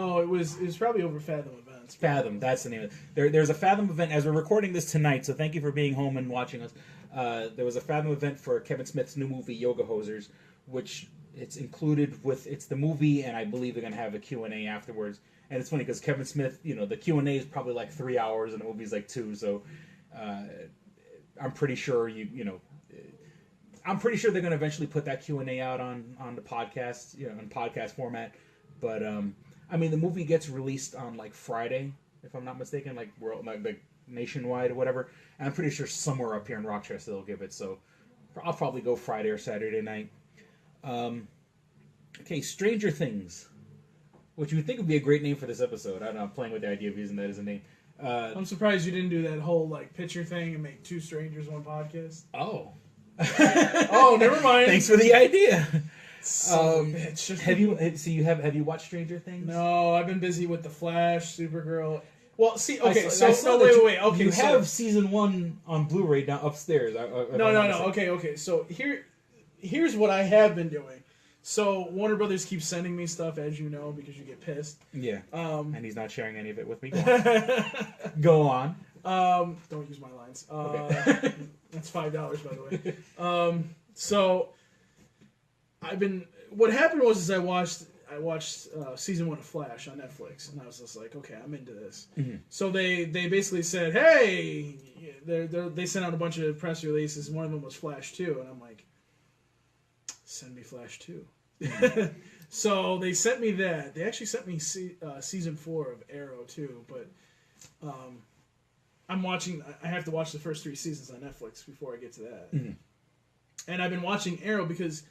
probably over Fathom Events. Fathom, that's the name of it. There's a Fathom event as we're recording this tonight, so thank you for being home and watching us. There was a Fathom event for Kevin Smith's new movie, Yoga Hosers, which it's included with, it's the movie, and I believe they're going to have a Q&A afterwards. And it's funny because Kevin Smith, the Q&A is probably like 3 hours and the movie's like 2, so I'm pretty sure I'm pretty sure they're going to eventually put that Q&A out on the podcast, in podcast format. But, I mean, the movie gets released on, like, Friday, if I'm not mistaken, like nationwide or whatever. And I'm pretty sure somewhere up here in Rochester they'll give it. So I'll probably go Friday or Saturday night. Okay, Stranger Things, which you would think would be a great name for this episode. I don't know, I'm playing with the idea of using that as a name. I'm surprised you didn't do that whole, like, picture thing and make 2 strangers, 1 podcast. Oh. Oh, never mind. Thanks for the idea. Bitch. Have you watched Stranger Things? No, I've been busy with The Flash, Supergirl. Well, see, okay, wait. Okay, you have season 1 on Blu-ray down upstairs. No. Okay. So here's what I have been doing. So Warner Brothers keeps sending me stuff, as you know, because you get pissed. Yeah. And he's not sharing any of it with me. Go on. Don't use my lines. Okay. That's $5, by the way. So what happened was I watched season 1 of Flash on Netflix, and I was just like, okay, I'm into this. Mm-hmm. So they basically said, hey, they sent out a bunch of press releases, and one of them was Flash 2, and I'm like, send me Flash 2. Mm-hmm. So they sent me that. They actually sent me season 4 of Arrow too, but I have to watch the first 3 seasons on Netflix before I get to that. Mm-hmm. And I've been watching Arrow because,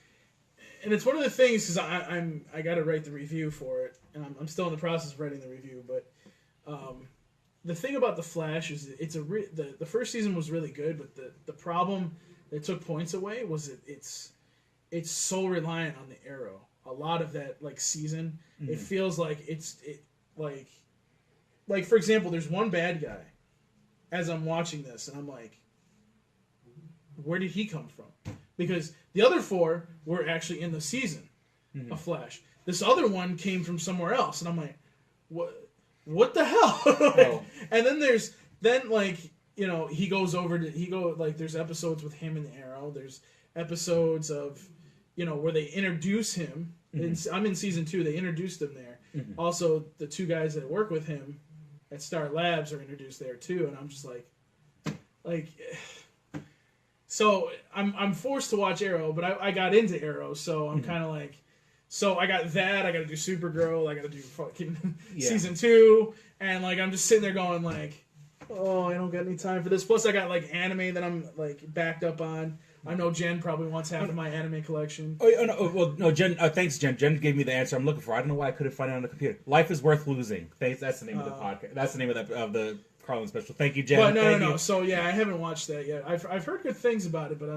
and it's one of the things, because I got to write the review for it, and I'm still in the process of writing the review, but the thing about The Flash is the first season was really good, but the problem that took points away was it's so reliant on the Arrow. A lot of that season, mm-hmm. It feels like like for example, there's one bad guy as I'm watching this, and I'm like, where did he come from? Because the other 4 were actually in the season mm-hmm. of Flash. This other one came from somewhere else, and I'm like, what the hell? Oh. And then he goes over to there's episodes with him and the Arrow. There's episodes of where they introduce him. Mm-hmm. I'm in season 2. They introduced him there. Mm-hmm. Also, the 2 guys that work with him at Star Labs are introduced there too, and I'm just like. So I'm forced to watch Arrow, but I got into Arrow, so I'm mm-hmm. kind of like, so I got that. I got to do Supergirl. I got to do fucking season 2, and I'm just sitting there going oh, I don't got any time for this. Plus, I got anime that I'm backed up on. I know Jen probably wants half of my anime collection. No, Jen. Thanks, Jen. Jen gave me the answer I'm looking for. I don't know why I couldn't find it on the computer. Life is Worth Losing. Thanks. That's the name of the podcast. That's the name of the Carlin special. Thank you, Jen. But no. So yeah, I haven't watched that yet. I've heard good things about it, but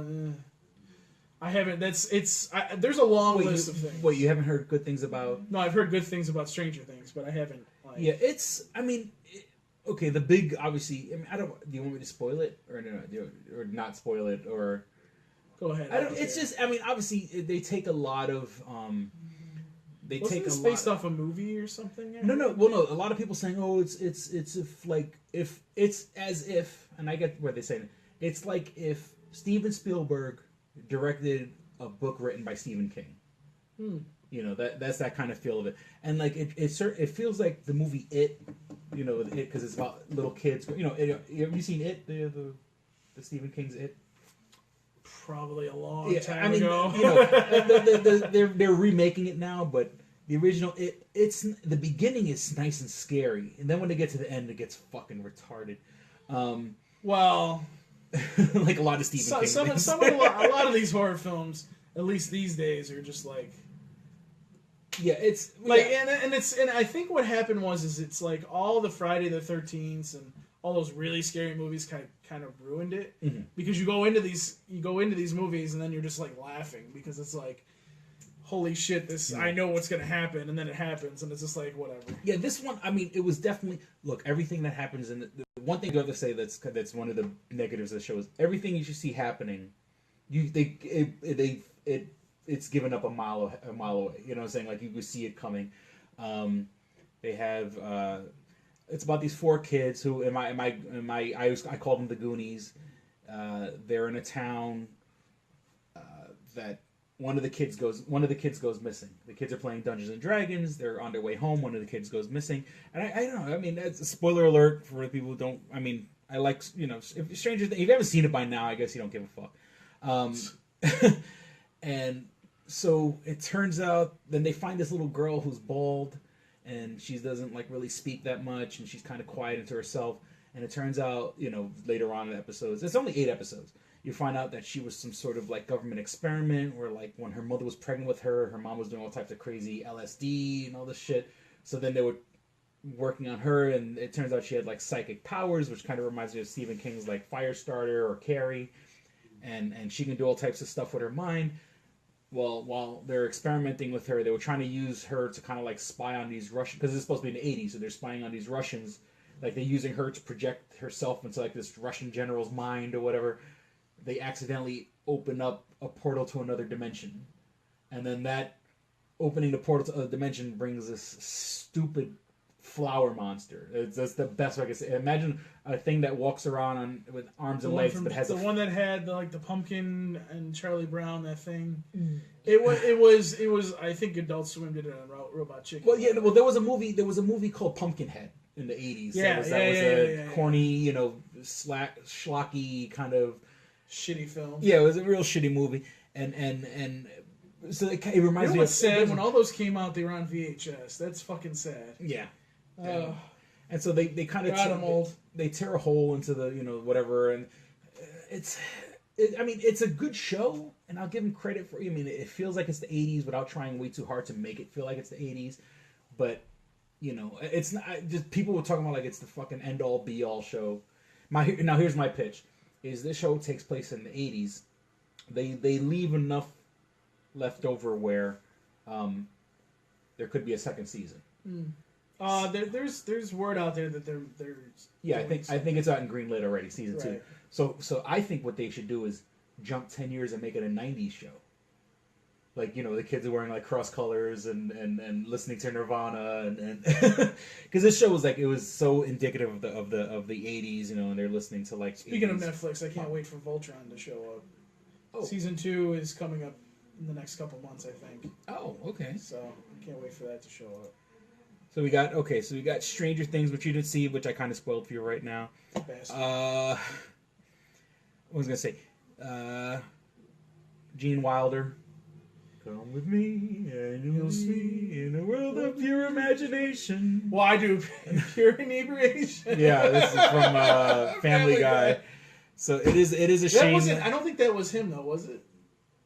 I haven't. There's a long list of things. Wait, you haven't heard good things about? No, I've heard good things about Stranger Things, but I haven't. Yeah, it's. I mean. Okay, the big, obviously. I mean, I don't. Do you want me to spoil it or no? Or not spoil it or? Go ahead. It's just. I mean, obviously, they take a lot of. Wasn't this based off a movie or something? No. Well, no. A lot of people saying, "Oh, it's if it's as if," and I get where they say it. It's like if Steven Spielberg directed a book written by Stephen King. That's that kind of feel of it, and it feels like the movie It. It because it's about little kids. Have you seen It? The Stephen King's It. Probably a long time ago. They're remaking it now, but the original it's the beginning is nice and scary, and then when they get to the end, it gets fucking retarded. Well, like a lot of Stephen King. A lot of these horror films, at least these days, are just like. Yeah, it's and I think what happened was it's all the Friday the 13th and all those really scary movies kind of ruined it because you go into these movies and then you're just like laughing because it's like, holy shit, this I know what's gonna happen, and then it happens, and it's just like whatever. Yeah, this one, I mean, it was definitely everything that happens in the one thing I have to say that's one of the negatives of the show is everything you should see happening, it's given up a mile away. You know what I'm saying? Like you could see it coming. They have it's about these 4 kids who I called them the Goonies. They're in a town that one of the kids goes missing. The kids are playing Dungeons and Dragons. They're on their way home. One of the kids goes missing, and I don't know. I mean, that's a spoiler alert for the people who don't. I mean, I like if Stranger Things. If you haven't seen it by now, I guess you don't give a fuck. And so it turns out, then they find this little girl who's bald, and she doesn't like really speak that much, and she's kind of quiet into herself. And it turns out, later on in the episodes, it's only 8 episodes. You find out that she was some sort of like government experiment where like when her mother was pregnant with her mom was doing all types of crazy LSD and all this shit. So then they were working on her, and it turns out she had like psychic powers, which kind of reminds me of Stephen King's like Firestarter or Carrie. And she can do all types of stuff with her mind. Well, while they're experimenting with her, they were trying to use her to kind of like spy on these Russians, because it's supposed to be in the 80s, so they're spying on these Russians. Like they're using her to project herself into like this Russian general's mind or whatever. They accidentally open up a portal to another dimension. And then that opening the portal to another dimension brings this stupid flower monster. That's the best way I can say. Imagine a thing that walks around with arms and legs, but has the one that had the pumpkin and Charlie Brown, that thing. It was. I think Adult Swim did it on Robot Chicken. Well, yeah. Well, there was a movie called Pumpkinhead in the 80s. Yeah, that was a corny, schlocky kind of shitty film. Yeah, it was a real shitty movie, and so it reminds me of sad when all those came out. They were on VHS. That's fucking sad. Yeah. And so they kind of they tear a hole into the whatever, and it's a good show, and I'll give them credit for. I mean, it feels like it's the 80s without trying way too hard to make it feel like it's the 80s, but it's not. Just people were talking about like it's the fucking end all be all show. Now here's my pitch: is this show takes place in the 80s? They leave enough left over where there could be a second season. There's word out there that they're yeah, I think it's out in greenlit already, season 2. So I think what they should do is jump 10 years and make it a 90s show. Like, the kids are wearing like cross colors and listening to Nirvana and because this show was like, it was so indicative of the 80s, and they're listening to like. Speaking of Netflix, I can't wait for Voltron to show up. Oh. Season 2 is coming up in the next couple months, I think. Oh, okay. So I can't wait for that to show up. So we got Stranger Things, which you didn't see, which I kind of spoiled for you right now. What was I gonna say? Gene Wilder. Come with me, and you'll see in a world of pure imagination. Well, I do pure inebriation. Yeah, this is from Family Guy. So it is a shame. I don't think that was him though, was it?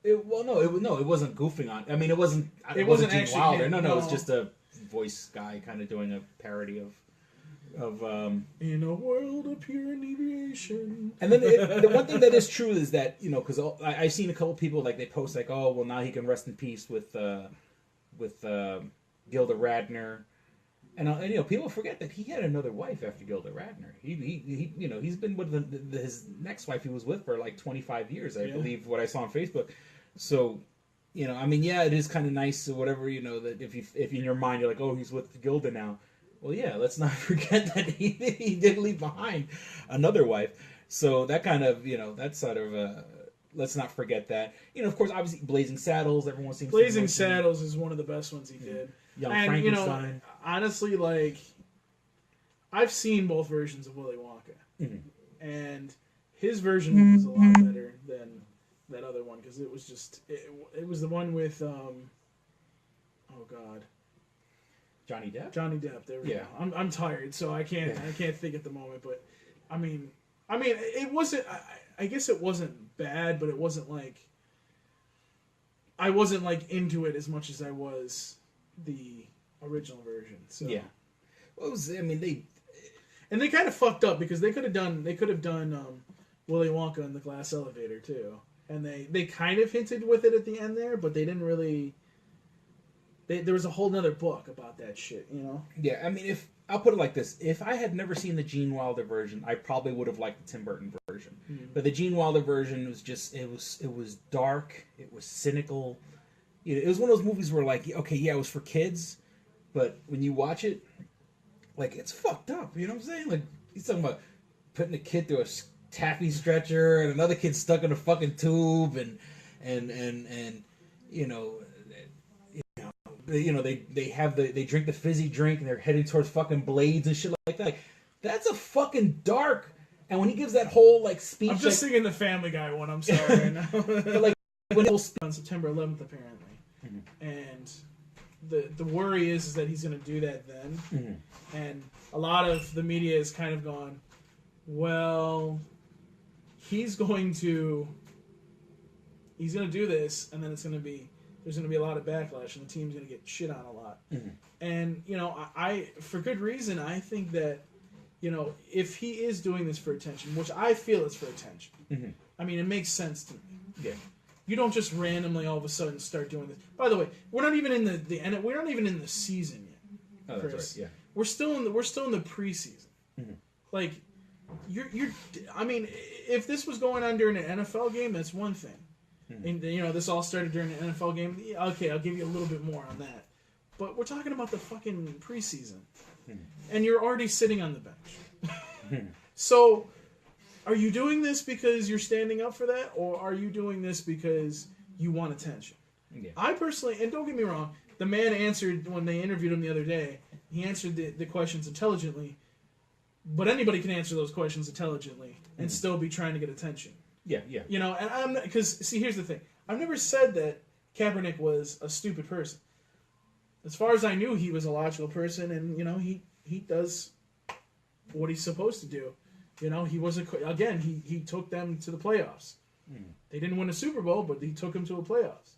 It wasn't goofing on. I mean, it wasn't Gene Wilder. Him, no, it was just a voice guy kind of doing a parody of in a world of pure inebriation. And then the one thing that is true is that because I've seen a couple people like they post like, oh well, now he can rest in peace with Gilda Radner, and people forget that he had another wife after Gilda Radner. He's been with his next wife he was with for like 25 years, I believe, what I saw on Facebook. So. It is kind of nice or whatever, that if in your mind you're like, oh, he's with Gilda now. Well, yeah, let's not forget that he did leave behind another wife. So that kind of, that's sort of, let's not forget that. Of course, obviously, Blazing Saddles, everyone seems to Blazing Saddles is one of the best ones he did. Young Frankenstein. Honestly, like, I've seen both versions of Willy Wonka. Mm-hmm. And his version was a lot better than that other one, because it was just it was the one with oh god, Johnny Depp. There we go. I'm tired, so I can't think at the moment. But I mean, it wasn't. I guess it wasn't bad, but it wasn't like I wasn't like into it as much as I was the original version. So yeah, well, it was. I mean, And they kind of fucked up because they could have done Willy Wonka in the glass elevator too, and they kind of hinted with it at the end there, but they didn't really. There was a whole nother book about that shit, you know. Yeah, I mean, if I'll put it like this: if I had never seen the Gene Wilder version, I probably would have liked the Tim Burton version. Mm-hmm. But the Gene Wilder version was just it was dark, it was cynical. It was one of those movies where like, okay, yeah, it was for kids, but when you watch it, like it's fucked up. You know what I'm saying? Like he's talking about putting a kid through a taffy stretcher and another kid stuck in a fucking tube and they drink the fizzy drink and they're heading towards fucking blades and shit like that. Like, that's a fucking dark. And when he gives that whole like speech, I'm just singing the Family Guy one. I'm sorry right now. But like when it was on September 11th apparently, and the worry is that he's going to do that then, and a lot of the media is kind of gone, well, he's going to do this, and then there's going to be a lot of backlash, and the team's going to get shit on a lot. And I for good reason, I think that if he is doing this for attention, which I feel it's for attention, I mean it makes sense to me. Yeah. You don't just randomly all of a sudden start doing this. By the way, we're not even in we're not even in the season yet. Oh, that's right. Yeah. We're still in the preseason. Like you're I mean, if this was going on during an NFL game, that's one thing. And this all started during an NFL game. Okay, I'll give you a little bit more on that. But we're talking about the fucking preseason. And you're already sitting on the bench. So are you doing this because you're standing up for that, or are you doing this because you want attention? Yeah. I personally, and don't get me wrong, the man answered when they interviewed him the other day, he answered the questions intelligently, but anybody can answer those questions intelligently and still be trying to get attention. Yeah, yeah. And I'm not, because, see, here's the thing. I've never said that Kaepernick was a stupid person. As far as I knew, he was a logical person, and, he does what he's supposed to do. He was he took them to the playoffs. They didn't win a Super Bowl, but he took them to a playoffs.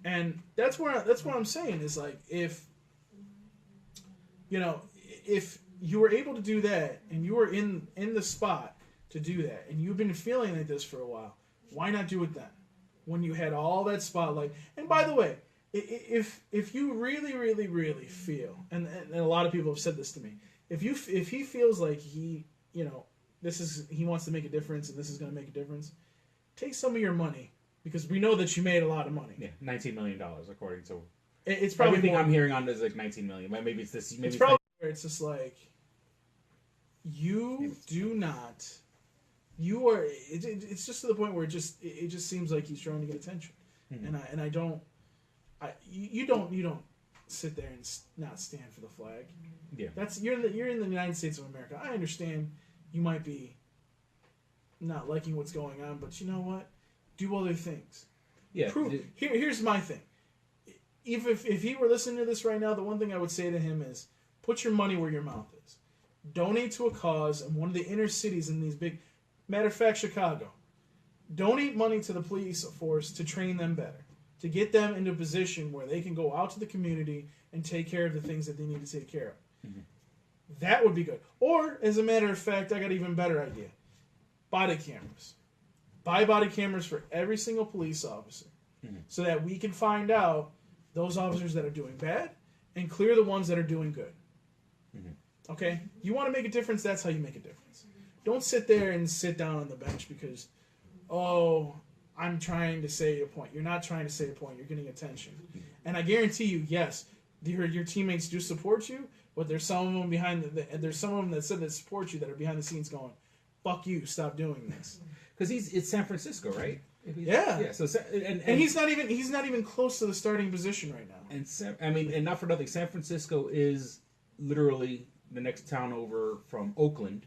And that's what I'm saying is like if you were able to do that and you were in the spot to do that and you've been feeling like this for a while, why not do it then when you had all that spotlight? And by the way, if you really, really, really feel, and a lot of people have said this to me, if he feels like he wants to make a difference and this is going to make a difference, take some of your money, because we know that you made a lot of money. Yeah, $19 million according to. It's probably everything I'm hearing on is like $19 million. Maybe it's this. Maybe it's probably where it's just like you do not. You are. It's just to the point where it just seems like he's trying to get attention, and I don't. You don't sit there and not stand for the flag. Yeah, you're in the United States of America. I understand you might be not liking what's going on, but you know what? Do other things. Yeah. Here's my thing. If he were listening to this right now, the one thing I would say to him is, put your money where your mouth is. Donate to a cause in one of the inner cities in these big... Matter of fact, Chicago. Donate money to the police force to train them better. To get them into a position where they can go out to the community and take care of the things that they need to take care of. That would be good. Or, as a matter of fact, I got an even better idea. Body cameras. Buy body cameras for every single police officer so that we can find out those officers that are doing bad and clear the ones that are doing good. Okay? You want to make a difference, that's how you make a difference. Don't sit there and sit down on the bench because, I'm trying to say a point. You're not trying to say a point. You're getting attention. And I guarantee you, yes, your teammates do support you, but there's some of them there's some of them that said that support you that are behind the scenes going, fuck you, stop doing this. Because it's San Francisco, right? Yeah. So and he's not even close to the starting position right now. And not for nothing, San Francisco is literally the next town over from Oakland,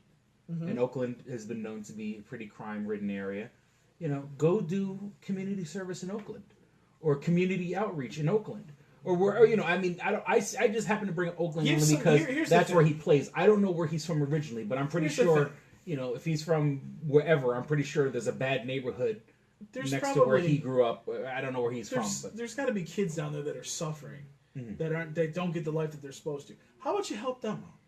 and Oakland has been known to be a pretty crime-ridden area. Go do community service in Oakland, or community outreach in Oakland, or where I just happen to bring up Oakland only because that's where he plays. I don't know where he's from originally, but I'm pretty sure. If he's from wherever, I'm pretty sure there's a bad neighborhood next to where he grew up. I don't know where he's from. But there's got to be kids down there that are suffering, that don't get the life that they're supposed to. How about you help them out?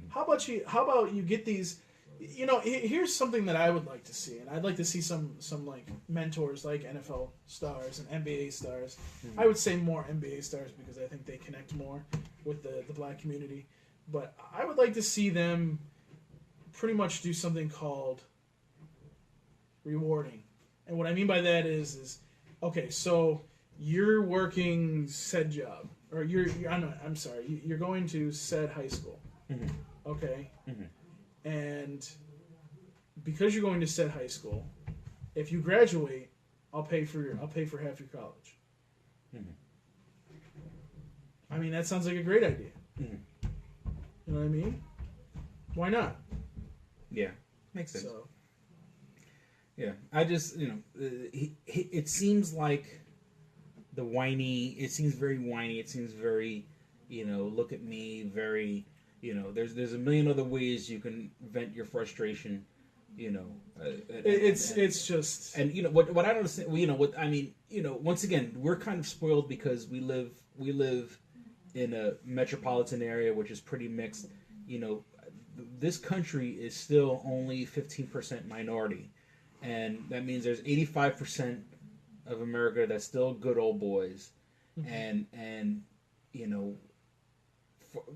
How about you get these? You know, here's something that I would like to see, and I'd like to see some like mentors like NFL stars and NBA stars. I would say more NBA stars because I think they connect more with the black community. But I would like to see them pretty much do something called rewarding. And what I mean by that is okay, so you're working said job, or I'm sorry, you're going to said high school, okay, and because you're going to said high school, if you graduate, I'll pay for half your college. I mean, that sounds like a great idea. You know what I mean? Why not? Yeah, makes sense. So, yeah, I just, it seems like it seems very whiny. It seems very, look at me, very, there's a million other ways you can vent your frustration, it's just. And, what I don't understand, once again, we're kind of spoiled because we live in a metropolitan area, which is pretty mixed. This country is still only 15% minority. And that means there's 85% of America that's still good old boys. And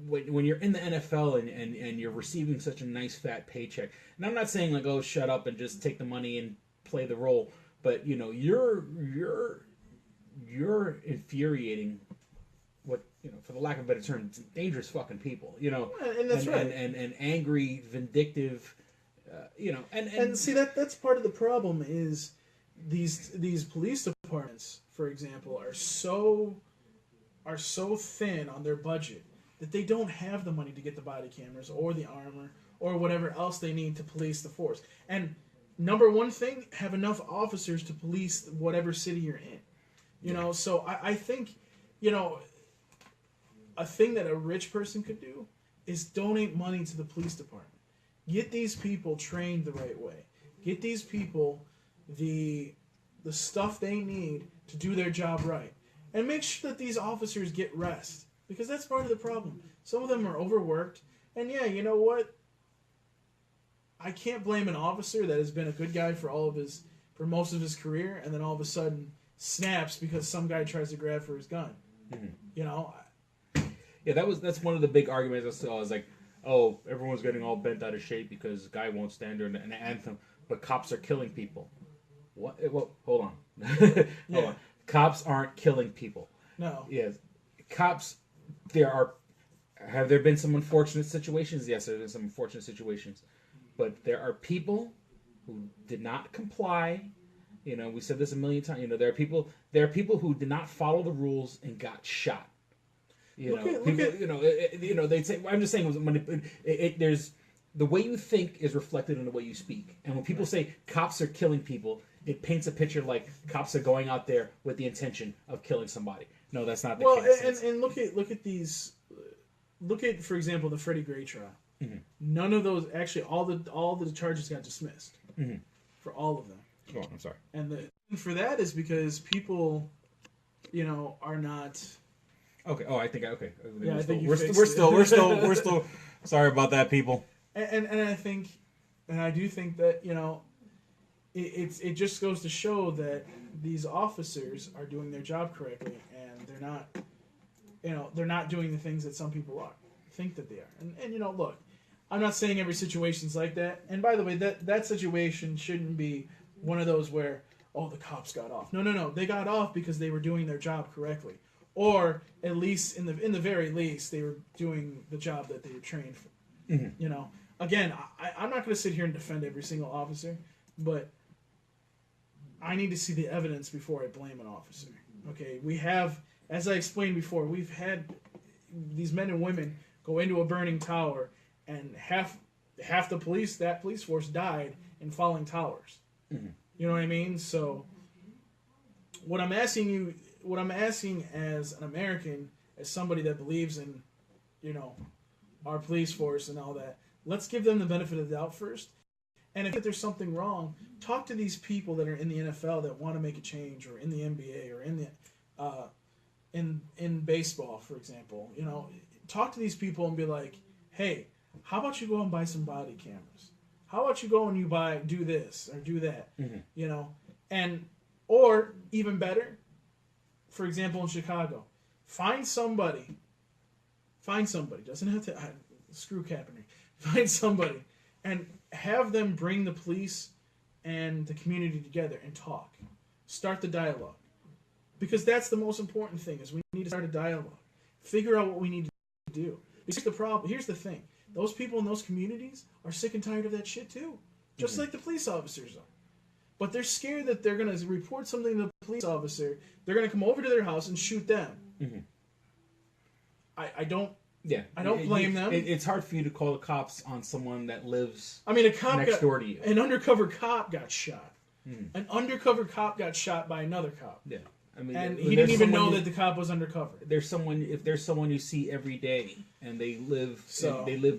when you're in the NFL and you're receiving such a nice fat paycheck, and I'm not saying like, oh, shut up and just take the money and play the role, but you're infuriating what, for the lack of a better term, dangerous fucking people, and that's right, and angry, vindictive. And see that's part of the problem is these police departments, for example, are so thin on their budget that they don't have the money to get the body cameras or the armor or whatever else they need to police the force. And number one thing, have enough officers to police whatever city you're in. So I think, a thing that a rich person could do is donate money to the police department. Get these people trained the right way. Get these people the stuff they need to do their job right. And make sure that these officers get rest. Because that's part of the problem. Some of them are overworked. And yeah, you know what? I can't blame an officer that has been a good guy for most of his career and then all of a sudden snaps because some guy tries to grab for his gun. Yeah, that's one of the big arguments I saw. I was like, oh, everyone's getting all bent out of shape because the guy won't stand during an anthem, but cops are killing people. What? Well, hold on. Hold on. Cops aren't killing people. No. Yes. Cops, have there been some unfortunate situations? Yes, there have been some unfortunate situations. But there are people who did not comply. We said this a million times. There are people who did not follow the rules and got shot. They'd say, I'm just saying, there's the way you think is reflected in the way you speak. And when people say cops are killing people, it paints a picture like cops are going out there with the intention of killing somebody. No, that's not the case. And look at these. Look at, for example, the Freddie Gray trial. None of those, actually, all the charges got dismissed for all of them. Oh, I'm sorry. And the reason for that is because people, are not. Okay. Oh, I think okay. Yeah, we're still sorry about that, people. And I think, and I do think that it just goes to show that these officers are doing their job correctly, and they're not doing the things that some people think that they are. And look, I'm not saying every situation's like that. And by the way, that situation shouldn't be one of those where, oh, the cops got off. No. They got off because they were doing their job correctly. Or at least, in the very least, they were doing the job that they were trained for. Again, I'm not going to sit here and defend every single officer, but I need to see the evidence before I blame an officer. Okay, we have, as I explained before, we've had these men and women go into a burning tower, and half the police force died in falling towers. You know what I mean? So, what I'm asking as an American, as somebody that believes in, our police force and all that, let's give them the benefit of the doubt first. And if there's something wrong, talk to these people that are in the NFL that want to make a change, or in the NBA, or in the in baseball, for example. Talk to these people and be like, hey, How about you go and buy some body cameras? How about you go and you do this or do that? You know, or even better, for example, in Chicago, find somebody, doesn't have to, screw Kaepernick, find somebody and have them bring the police and the community together and talk. Start the dialogue. Because that's the most important thing, is we need to start a dialogue. Figure out what we need to do. Because here's the thing. Those people in those communities are sick and tired of that shit too. Just like the police officers are. But they're scared that they're going to report something to the police officer. They're going to come over to their house and shoot them. I don't blame them. It's hard for you to call the cops on someone that lives a cop next door to you. An undercover cop got shot. An undercover cop got shot by another cop. Yeah. And he didn't even know that the cop was undercover. If there's someone you see every day and they live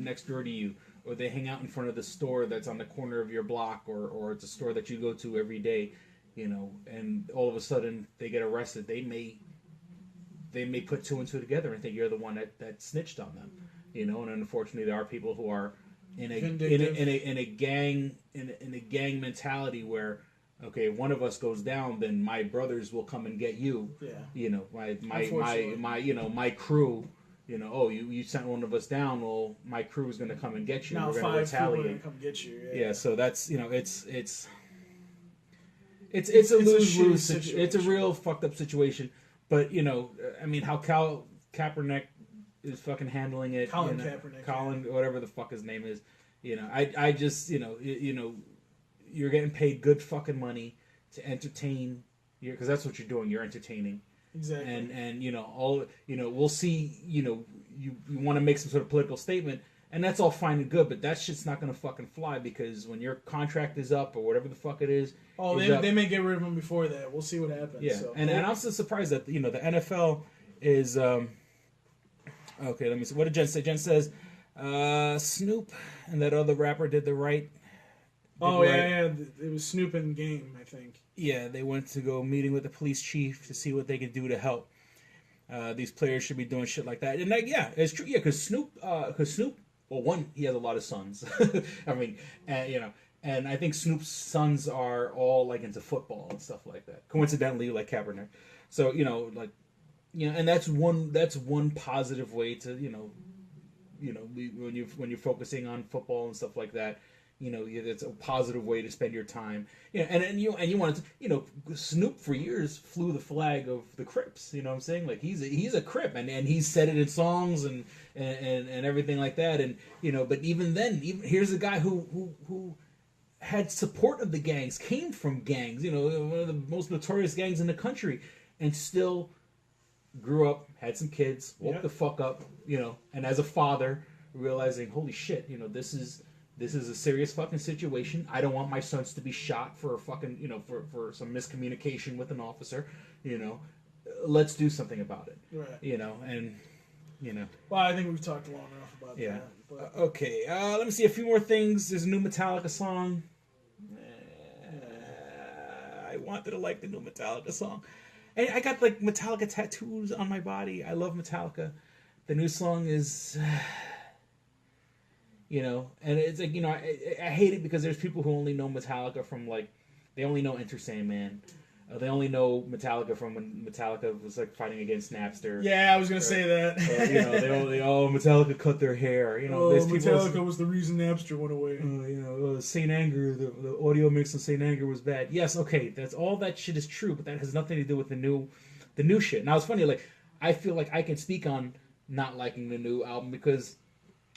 next door to you, or they hang out in front of the store that's on the corner of your block, or it's a store that you go to every day, you know, and all of a sudden they get arrested, they may put two and two together and think you're the one that snitched on them, you know. And unfortunately, there are people who are in a gang mentality where, okay, one of us goes down, then my brothers will come and get you. Yeah. You know, my crew. You know, oh, you sent one of us down. Well, my crew is going to come and get you. Now we're going to retaliate. Going to come get you. Yeah. So that's, you know, it's a lose-lose situation. It's a real fucked up situation. But, you know, I mean, how Kaepernick is fucking handling it. Colin Kaepernick. Colin, whatever the fuck his name is. You know, I just, you know, you're getting paid good fucking money to entertain, because that's what you're doing. You're entertaining. Exactly. And you know, we'll see, you know, you want to make some sort of political statement, and that's all fine and good, but that shit's not going to fucking fly, because when your contract is up or whatever the fuck it is. Oh, they may get rid of him before that. We'll see what happens. Yeah. So. And I'm still surprised that, you know, the NFL is, okay, let me see. What did Jen say? Jen says, Snoop and that other rapper did the right. Yeah. It was Snoop and Game, I think. Yeah, they went to go meeting with the police chief to see what they could do to help. These players should be doing shit like that. And like, yeah, it's true. Yeah, because Snoop, well, one, he has a lot of sons. I mean, you know, and I think Snoop's sons are all like into football and stuff like that. Coincidentally, like Kaepernick. So, you know, like, you know, and that's one positive way to, you know, when you're focusing on football and stuff like that. You know, it's a positive way to spend your time. You know, and you want to, you know, Snoop for years flew the flag of the Crips. You know what I'm saying? Like he's a Crip, and he's said it in songs and everything like that. And you know, but even then, here's a guy who had support of the gangs, came from gangs. You know, one of the most notorious gangs in the country, and still grew up, had some kids, woke the fuck up. You know, and as a father, realizing, holy shit, you know, this is a serious fucking situation. I don't want my sons to be shot for a fucking, you know, for some miscommunication with an officer. You know, let's do something about it. Right. You know, and, you know. Well, I think we've talked long enough about that. But... Okay, let me see a few more things. There's a new Metallica song. I wanted to like the new Metallica song. And I got, like, Metallica tattoos on my body. I love Metallica. The new song is... You know, and it's like, you know, I hate it because there's people who only know Metallica from, like, they only know Enter Sandman. They only know Metallica from when Metallica was, like, fighting against Napster. Yeah, I was going to say that. You know, Metallica cut their hair. You know, Metallica was the reason Napster went away. You know, St. Anger, the audio mix of St. Anger was bad. Yes, okay, that's all that shit is true, but that has nothing to do with the new shit. Now, it's funny, like, I feel like I can speak on not liking the new album because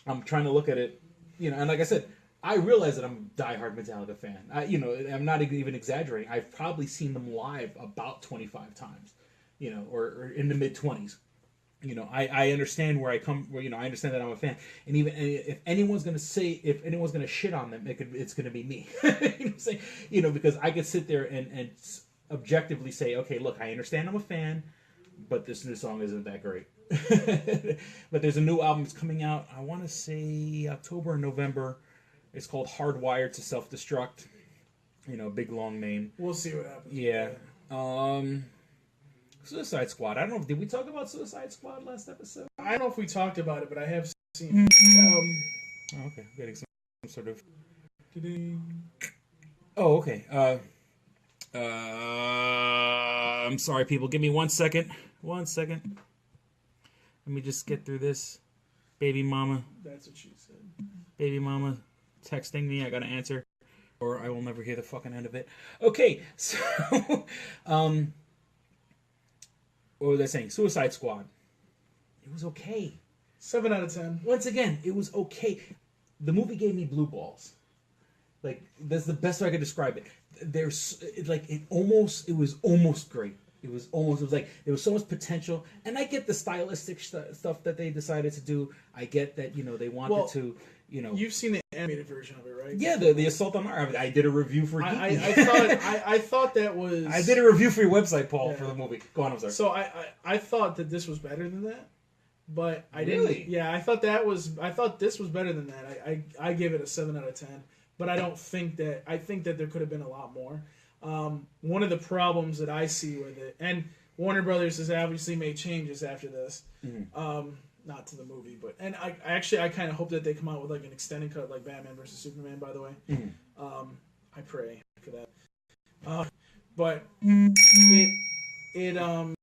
I'm trying to look at it. You know, and like I said, I realize that I'm a diehard Metallica fan. I'm not even exaggerating. I've probably seen them live about 25 times, you know, or in the mid-20s. You know, I understand where I come. Where, you know, I understand that I'm a fan. And even if anyone's gonna shit on them, it's gonna be me. You know what I'm saying? You know, because I could sit there and objectively say, okay, look, I understand I'm a fan, but this new song isn't that great. But there's a new album that's coming out, I want to say October or November. It's called Hardwired to Self-Destruct. You know, big long name. We'll see what happens. Yeah. Suicide Squad. I don't know. Did we talk about Suicide Squad last episode? I don't know if we talked about it, but I have seen it. Oh, okay, getting some sort of. Ding. Oh, okay. I'm sorry, people. Give me 1 second. 1 second. Let me just get through this. Baby mama. That's what she said. Baby mama texting me. I gotta answer, or I will never hear the fucking end of it. Okay, so what was I saying? Suicide Squad. It was okay. 7 out of 10. Once again, it was okay. The movie gave me blue balls. Like, that's the best way I could describe it. It was almost great. It was like there was so much potential, and I get the stylistic stuff that they decided to do. I get that they wanted to, You've seen the animated version of it, right? Yeah, the Assault on Arkham. I did a review for. I thought that was. I did a review for your website, Paul, for the movie. Go on, I'm sorry. So I thought that this was better than that, but I Really? didn't. Yeah, I thought this was better than that. I give it a 7 out of 10, but I don't think that. I think that there could have been a lot more. One of the problems that I see with it, and Warner Brothers has obviously made changes after this, not to the movie, but I kind of hope that they come out with like an extended cut, like Batman versus Superman. By the way, I pray for that. But it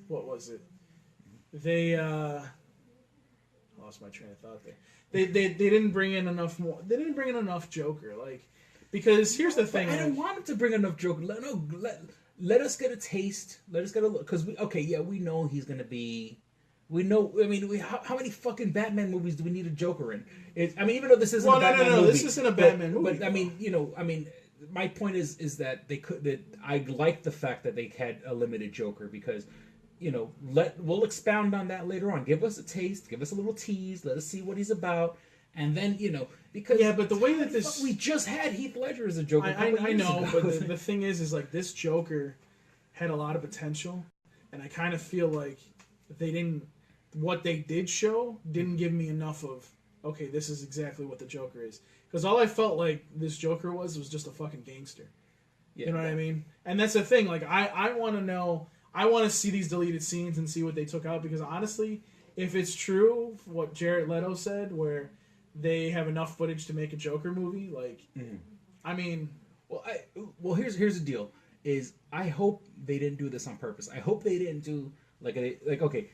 what was it? They lost my train of thought there. They didn't bring in enough more. They didn't bring in enough Joker, like. Because here's the thing. I don't want him to bring enough Joker. Let us get a taste. Let us get a look. Because we know he's going to be. We know. I mean, how many fucking Batman movies do we need a Joker in? Even though this isn't a Batman movie. This isn't a Batman movie. But my point is that they could. That I like the fact that they had a limited Joker because, we'll expound on that later on. Give us a taste. Give us a little tease. Let us see what he's about. And then, because... Yeah, but the way that this... We just had Heath Ledger as a Joker. I know, but the thing is like this Joker had a lot of potential, and I kind of feel like they didn't... What they did show didn't give me enough of, okay, this is exactly what the Joker is. Because all I felt like this Joker was just a fucking gangster. Yeah, you know what I mean? And that's the thing, like, I want to know... I want to see these deleted scenes and see what they took out, because honestly, if it's true, what Jared Leto said, where... they have enough footage to make a Joker movie. Like, I mean, here's the deal: is I hope they didn't do this on purpose. I hope they didn't do okay,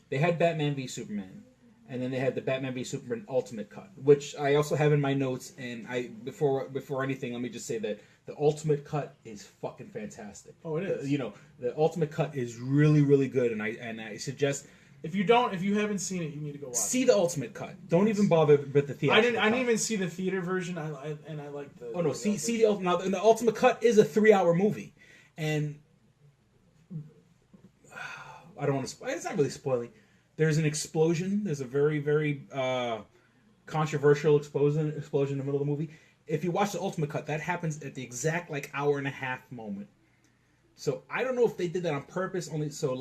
they had Batman v Superman, and then they had the Batman v Superman Ultimate Cut, which I also have in my notes. And before anything, let me just say that the Ultimate Cut is fucking fantastic. Oh, it is. The Ultimate Cut is really, really good, and I suggest. If you haven't seen it, you need to go watch. See the Ultimate Cut. Don't even bother with the theater. I didn't even see the theater version. I like the. Oh no! See the Ultimate Cut is a 3-hour movie, and I don't want to. It's not really spoiling. There's an explosion. There's a very, very controversial explosion in the middle of the movie. If you watch the Ultimate Cut, that happens at the exact hour and a half moment. So I don't know if they did that on purpose. Only so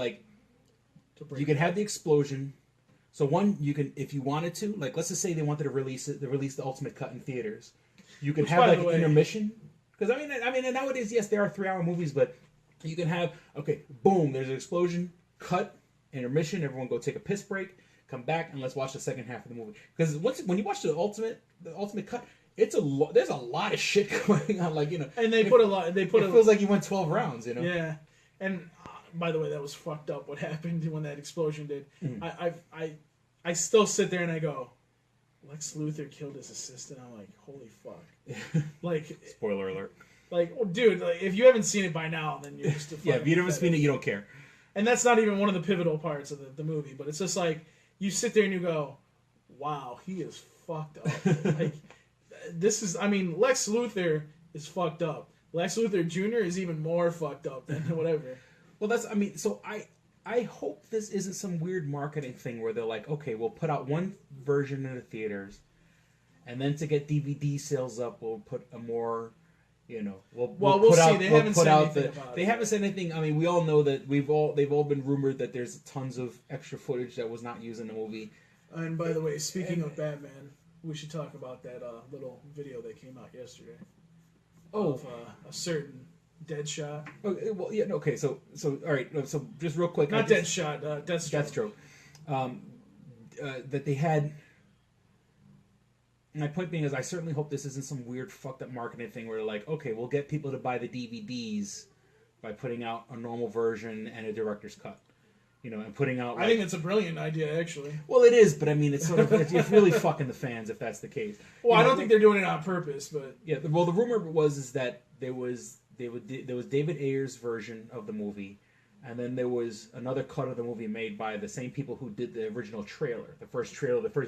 you can have the explosion. So you can, if you wanted to, let's just say they wanted to release the Ultimate Cut in theaters. You can have an intermission. Because and nowadays, yes, there are 3-hour movies, but you can have boom, there's an explosion, cut, intermission. Everyone go take a piss break, come back, and let's watch the second half of the movie. Because when you watch the Ultimate Cut, there's a lot of shit going on. And they put a lot. It feels like you went 12 rounds. Yeah, and. By the way, that was fucked up. What happened when that explosion did? I still sit there and I go, Lex Luthor killed his assistant. I'm like, holy fuck! Spoiler alert. Dude, if you haven't seen it by now, then you're just a fucking if you haven't seen it, you don't care. And that's not even one of the pivotal parts of the movie. But it's just you sit there and you go, wow, he is fucked up. This is. Lex Luthor is fucked up. Lex Luthor Jr. is even more fucked up than whatever. Well, so I hope this isn't some weird marketing thing where they're like, okay, we'll put out one version in the theaters, and then to get DVD sales up, we'll put a more, we'll see. They haven't said anything about it. They haven't said anything. We all know that they've all been rumored that there's tons of extra footage that was not used in the movie. And by the way, speaking of Batman, we should talk about that little video that came out yesterday. Of a certain Deadshot. Okay, well, yeah, okay. So all right. So just real quick, Deathstroke. Deathstroke. That they had my point being is, I certainly hope this isn't some weird fucked up marketing thing where like, okay, we'll get people to buy the DVDs by putting out a normal version and a director's cut. And putting out. I think it's a brilliant idea, actually. Well, it is, but I mean, it's sort of it's really fucking the fans if that's the case. Well, I don't think they're doing it on purpose, but yeah. Well, the rumor is that there was David Ayer's version of the movie, and then there was another cut of the movie made by the same people who did the original trailer, the first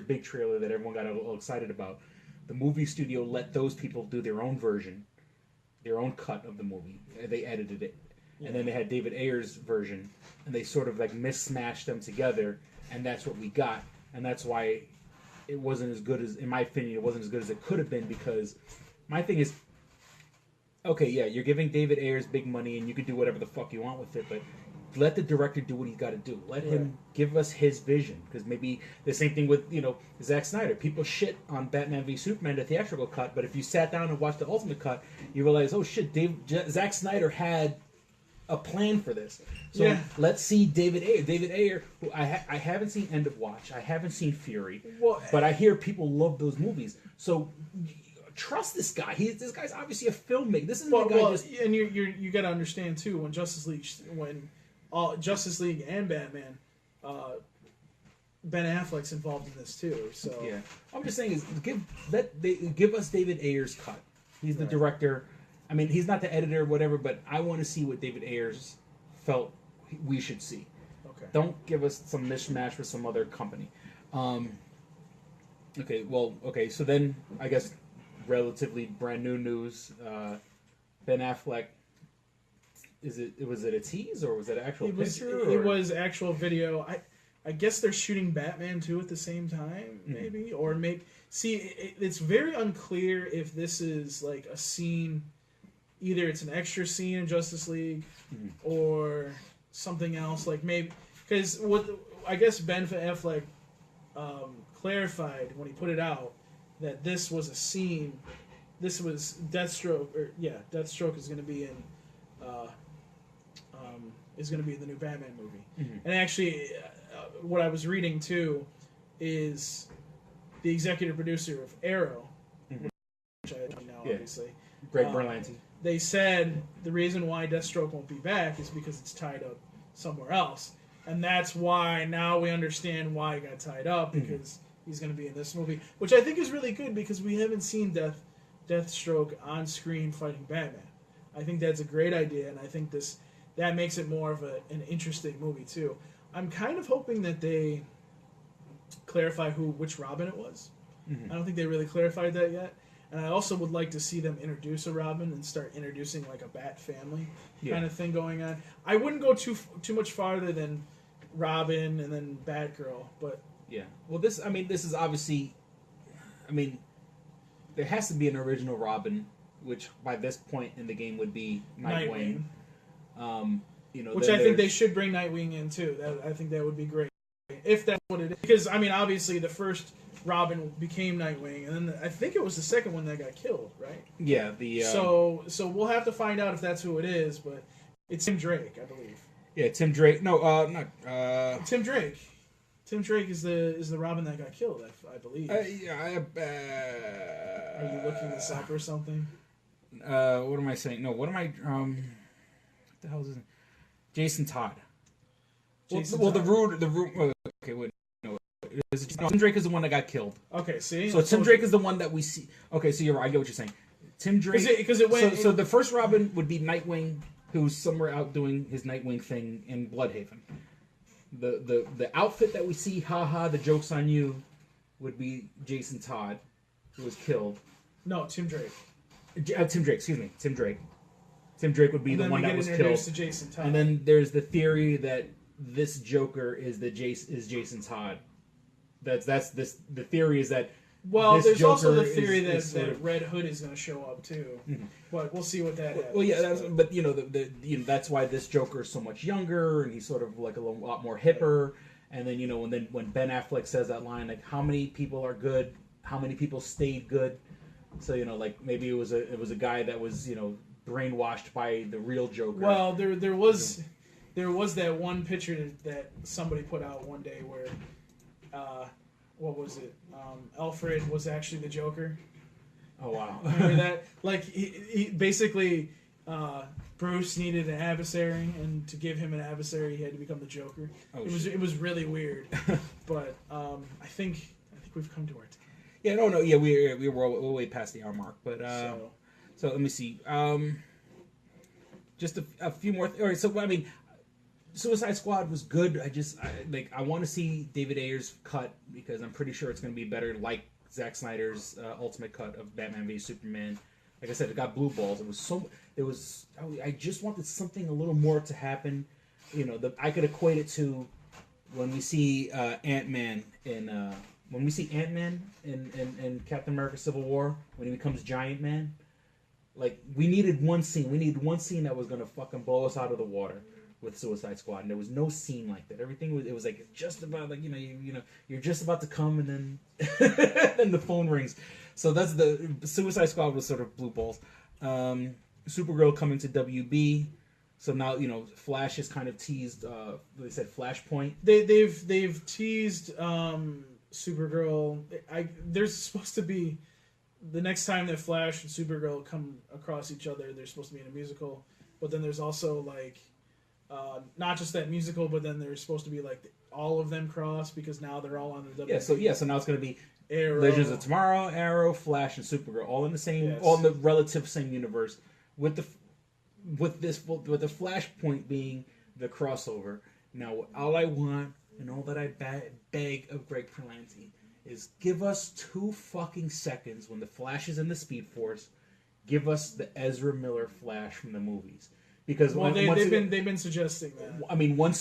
big trailer that everyone got all excited about. The movie studio let those people do their own version, their own cut of the movie. They edited it. And then they had David Ayer's version, and they sort of like mismatched them together, and that's what we got. And that's why it wasn't as good as, in my opinion, it wasn't as good as it could have been, because my thing is, okay, yeah, you're giving David Ayers big money, and you can do whatever the fuck you want with it, but let the director do what he's got to do. Let him give us his vision, because maybe the same thing with, Zack Snyder. People shit on Batman v Superman, the theatrical cut, but if you sat down and watched the ultimate cut, you realize, oh shit, Zack Snyder had a plan for this. So let's see David Ayer. David Ayer, who I haven't seen End of Watch, I haven't seen Fury, but I hear people love those movies. So trust this guy. This guy's obviously a filmmaker. This isn't and you got to understand too, when Justice League and Batman, Ben Affleck's involved in this too. So yeah, I'm just saying is give us David Ayer's cut. He's the director. I mean, he's not the editor or whatever, but I want to see what David Ayers felt we should see. Okay. Don't give us some mishmash with some other company. So then I guess relatively brand new news. Ben Affleck. Was it a tease or was it an actual picture? It was actual video. I guess they're shooting Batman 2 at the same time, maybe, or maybe. See, it's very unclear if this is like a scene. Either it's an extra scene in Justice League, or something else. Like maybe because I guess Ben Affleck clarified when he put it out that this was a scene. This was Deathstroke, Deathstroke is going to be in the new Batman movie. And actually, what I was reading too is the executive producer of Arrow, which I know obviously, Greg Berlanti. They said the reason why Deathstroke won't be back is because it's tied up somewhere else. And that's why now we understand why he got tied up, because he's going to be in this movie. Which I think is really good, because we haven't seen Deathstroke on screen fighting Batman. I think that's a great idea, and I think that makes it more of an interesting movie, too. I'm kind of hoping that they clarify which Robin it was. I don't think they really clarified that yet. And I also would like to see them introduce a Robin and start introducing like a Bat family kind of thing going on. I wouldn't go too much farther than Robin and then Batgirl, but yeah. Well, this is obviously, there has to be an original Robin, which by this point in the game would be Nightwing. Which I think they should bring Nightwing in too. I think that would be great if that's what it is. Because obviously the first Robin became Nightwing, and then I think it was the second one that got killed, right? Yeah. So we'll have to find out if that's who it is, but it's Tim Drake, I believe. Yeah, Tim Drake. No, not Tim Drake. Tim Drake is the Robin that got killed, I believe. Are you looking this up or something? What am I saying? No, what am I? What the hell is it? Jason Todd. The Rude. Okay, wait. Tim Drake is the one that got killed. Okay, see? So Tim Drake is the one that we see. Okay, so you're right. I get what you're saying. Tim Drake. Because it went. So the first Robin would be Nightwing, who's somewhere out doing his Nightwing thing in Bloodhaven. The outfit that we see, the joke's on you, would be Jason Todd, who was killed. No, Tim Drake. Tim Drake. Excuse me, Tim Drake. Tim Drake would be the one that was killed. To Jason Todd. And then there's the theory that this Joker is Jason Todd. The theory is that. Well, this there's Joker also the theory is that Red Hood is going to show up too, but we'll see what that happens. Well, yeah, but that's why this Joker is so much younger and he's sort of like a lot more hipper. And then when Ben Affleck says that line, like how many people are good, how many people stayed good. So like maybe it was a guy that was brainwashed by the real Joker. Well, there was that one picture that somebody put out one day where what was it? Alfred was actually the Joker. Oh wow! Remember that? Like he basically, Bruce needed an adversary, and to give him an adversary, he had to become the Joker. Oh, it was really weird, but I think we've come to our time. Yeah, no, yeah, we're way past the hour mark, but so let me see. Just a few more. All right, so I mean, Suicide Squad was good. I want to see David Ayer's cut because I'm pretty sure it's going to be better, like Zack Snyder's ultimate cut of Batman v Superman. Like I said, it got blue balls. I just wanted something a little more to happen. You know, I could equate it to when we see Ant-Man in Captain America: Civil War when he becomes Giant Man. Like we needed one scene. We needed one scene that was gonna fucking blow us out of the water with Suicide Squad, and there was no scene like that. Everything was. It was like just about like you're just about to come, and then and the phone rings. So that's the Suicide Squad was sort of blue balls. Supergirl coming to WB. So now Flash is kind of teased. They said Flashpoint. They've teased Supergirl. There's supposed to be the next time that Flash and Supergirl come across each other. They're supposed to be in a musical, but then there's also like not just that musical, but then there's supposed to be like all of them cross because now they're all on the WB. So now it's going to be Arrow, Legends of Tomorrow, Arrow, Flash, and Supergirl all in the same, all in the relative same universe with the Flashpoint being the crossover. Now, all I want and all that I beg of Greg Berlanti is give us 2 fucking seconds when the Flash is in the Speed Force. Give us the Ezra Miller Flash from the movies because they've been suggesting that. I mean, a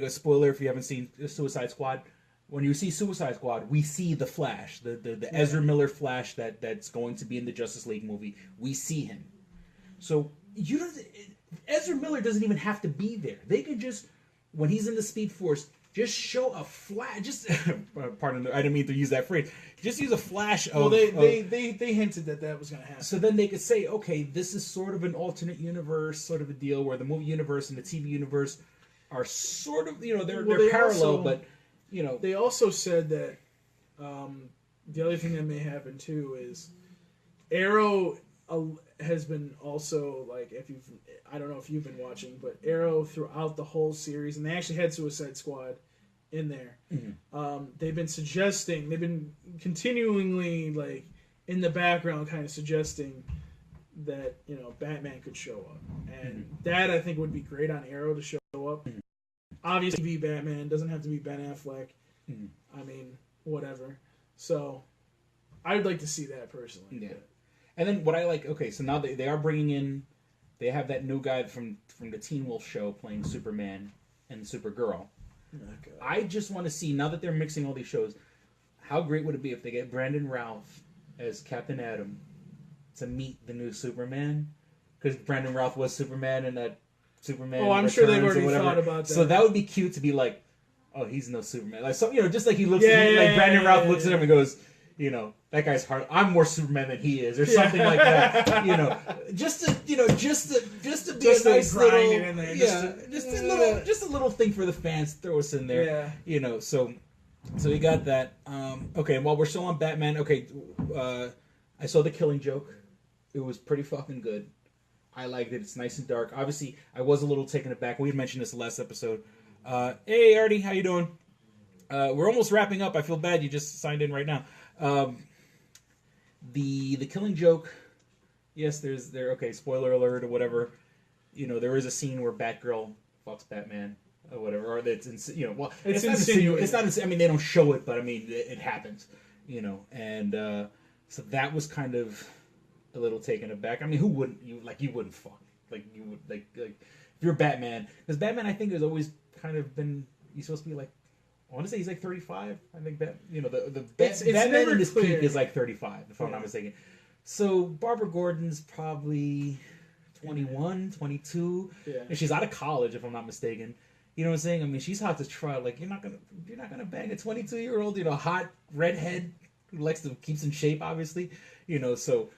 spoiler if you haven't seen Suicide Squad. When you see Suicide Squad, we see the Flash, the Ezra Miller Flash that's going to be in the Justice League movie. We see him. So Ezra Miller doesn't even have to be there. They could just, when he's in the Speed Force, just show a flash. Just pardon, I didn't mean to use that phrase. Just use a flash of. Well, they hinted that was going to happen. So then they could say, okay, this is sort of an alternate universe, sort of a deal where the movie universe and the TV universe are sort of they're parallel, but they also said that the other thing that may happen too is Arrow has been also like I don't know if you've been watching, but Arrow throughout the whole series, and they actually had Suicide Squad in there. Mm-hmm. They've been continually like in the background, kind of suggesting that Batman could show up, and that I think would be great on Arrow to show up. Mm-hmm. Obviously, be Batman doesn't have to be Ben Affleck. Mm-hmm. I mean, whatever. So, I'd like to see that personally. Yeah. And then what I like, okay, so now they are bringing in, they have that new guy from the Teen Wolf show playing Superman and Supergirl. Okay. I just want to see, now that they're mixing all these shows, how great would it be if they get Brandon Routh as Captain Atom to meet the new Superman? Because Brandon Routh was Superman in that Superman. Oh, I'm sure they've already thought about that. So that would be cute to be like, oh, he's no Superman. Like, so, just like he looks at him, like Brandon Routh looks at him and goes, that guy's hard. I'm more Superman than he is, or something like that. Just to be a nice little, just a little thing for the fans. Throw us in there, So we got that. Okay, while we're still on Batman, okay, I saw The Killing Joke. It was pretty fucking good. I liked it. It's nice and dark. Obviously, I was a little taken aback. We had mentioned this last episode. Hey, Artie, how you doing? We're almost wrapping up. I feel bad you just signed in right now. The Killing Joke, yes, okay, spoiler alert or whatever. There is a scene where Batgirl fucks Batman or whatever, or it's it's insinuated. It's not. I mean, they don't show it, but I mean, it happens. And so that was kind of a little taken aback. I mean, who wouldn't you wouldn't fuck you would like if you're Batman, because Batman I think has always kind of been, he's supposed to be like, I want to say he's like 35. I think that Batman in his peak is like 35, if I'm not mistaken. So Barbara Gordon's probably 21, 22, and she's out of college, if I'm not mistaken. You know what I'm saying? I mean, she's hot to try. Like you're not gonna bang a 22-year-old, hot redhead who keeps in shape, obviously. So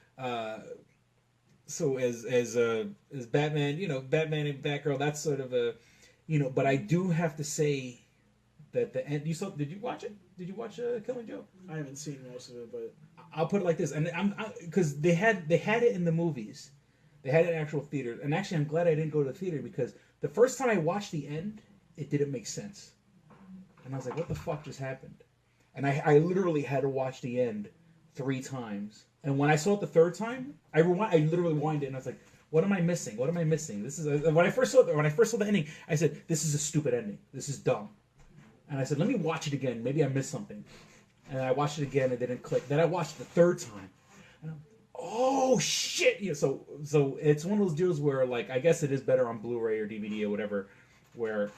as Batman, Batman and Batgirl, that's sort of a, but I do have to say that the end. Did you watch it? Did you watch Killing Joke? I haven't seen most of it, but I'll put it like this, and because they had it in the movies, they had it in actual theaters, and actually I'm glad I didn't go to the theater because the first time I watched the end, it didn't make sense, and I was like, what the fuck just happened? And I literally had to watch the end 3 times, and when I saw it the third time, I literally rewound it, and I was like, what am I missing? What am I missing? This is when I first saw the ending, I said, this is a stupid ending. This is dumb. And I said, let me watch it again. Maybe I missed something. And I watched it again. It didn't click. Then I watched it the third time. And oh shit! Yeah, so it's one of those deals where, like, I guess it is better on Blu-ray or DVD or whatever. Where,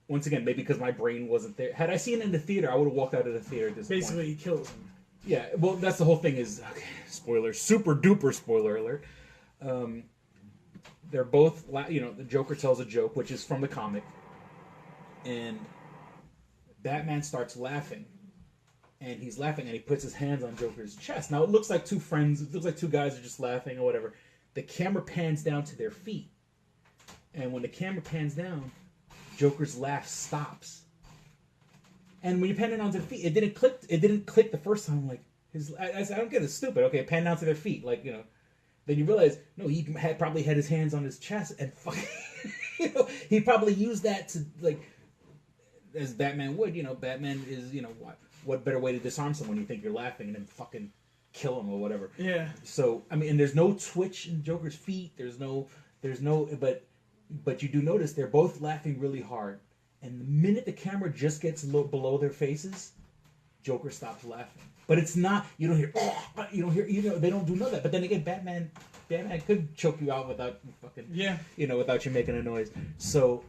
once again, maybe because my brain wasn't there. Had I seen it in the theater, I would have walked out of the theater at this point. basically he kills him. Yeah. Well, that's the whole thing. Is spoiler, super duper spoiler alert. They're both, the Joker tells a joke, which is from the comic, and Batman starts laughing, and he's laughing, and he puts his hands on Joker's chest. Now, it looks like two friends, it looks like two guys are just laughing or whatever. The camera pans down to their feet, and when the camera pans down, Joker's laugh stops. And when you pan it down to the feet, it didn't click the first time. I'm like, I don't get it, it's stupid. Okay, pan down to their feet, Then you realize, no, he probably had his hands on his chest and fucking, he probably used that to, like, as Batman would, Batman is, what better way to disarm someone? You think you're laughing and then fucking kill him or whatever. Yeah. So, I mean, and there's no twitch in Joker's feet. There's no, but you do notice they're both laughing really hard. And the minute the camera just gets below their faces, Joker stops laughing. But it's not, you don't hear, they don't do none of that. But then again, Batman could choke you out without fucking, without you making a noise. So,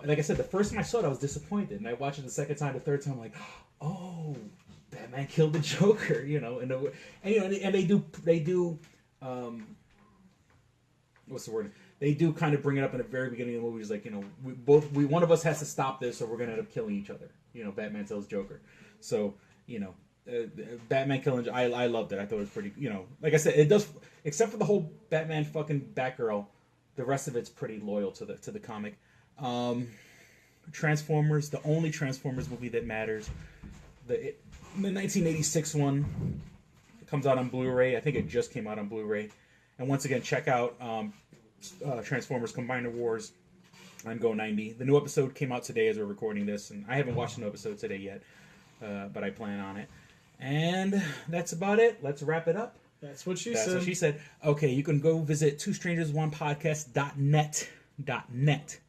like I said, the first time I saw it, I was disappointed. And I watched it the second time, the third time, I'm like, oh, Batman killed the Joker, and they do, what's the word? They do kind of bring it up in the very beginning of the movie. It's like, one of us has to stop this or we're going to end up killing each other. Batman tells Joker. So, Batman killing, I loved it. I thought it was pretty, like I said, it does, except for the whole Batman fucking Batgirl, the rest of it's pretty loyal to the comic. Transformers, the only Transformers movie that matters, the 1986 one, it comes out on Blu-ray. I think it just came out on Blu-ray. And once again, check out Transformers Combiner Wars on Go90. The new episode came out today as we're recording this, and I haven't watched the new episode today yet, but I plan on it. And that's about it. Let's wrap it up. That's what she That's said. what she said. Okay, you can go visit twostrangersonepodcast.net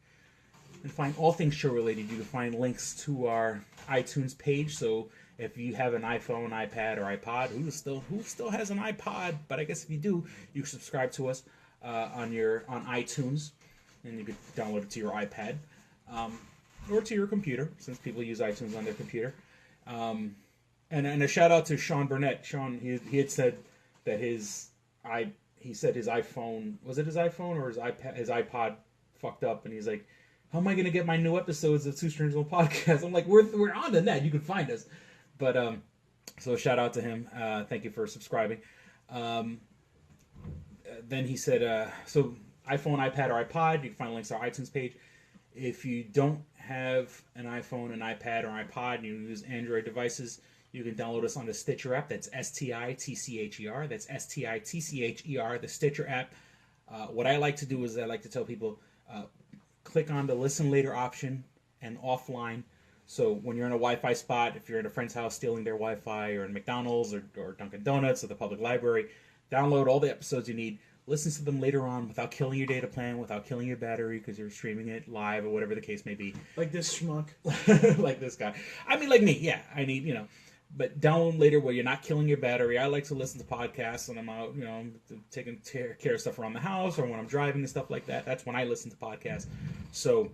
and find all things show related. You can find links to our iTunes page. So if you have an iPhone, iPad, or iPod, who still has an iPod? But I guess if you do, you can subscribe to us on iTunes, and you can download it to your iPad or to your computer, since people use iTunes on their computer. And a shout out to Sean Burnett. Sean, he had said that his iPhone, was it his iPhone or his iPod fucked up, and he's like, how am I going to get my new episodes of Two Strangers One Podcast? I'm like, we're on the net, you can find us. But so shout out to him. Thank you for subscribing. Then he said, so iPhone, iPad, or iPod, you can find links to our iTunes page. If you don't have an iPhone, an iPad, or iPod, and you use Android devices, you can download us on the Stitcher app. That's STITCHER. That's STITCHER, the Stitcher app. What I like to do is I like to tell people, click on the listen later option and offline. So when you're in a Wi-Fi spot, if you're at a friend's house stealing their Wi-Fi, or in McDonald's or Dunkin' Donuts or the public library, download all the episodes you need. Listen to them later on without killing your data plan, without killing your battery because you're streaming it live or whatever the case may be. Like this schmuck. Like this guy. I mean, like me. Yeah, I need, but download later where you're not killing your battery. I like to listen to podcasts when I'm out, taking care of stuff around the house or when I'm driving and stuff like that. That's when I listen to podcasts. So,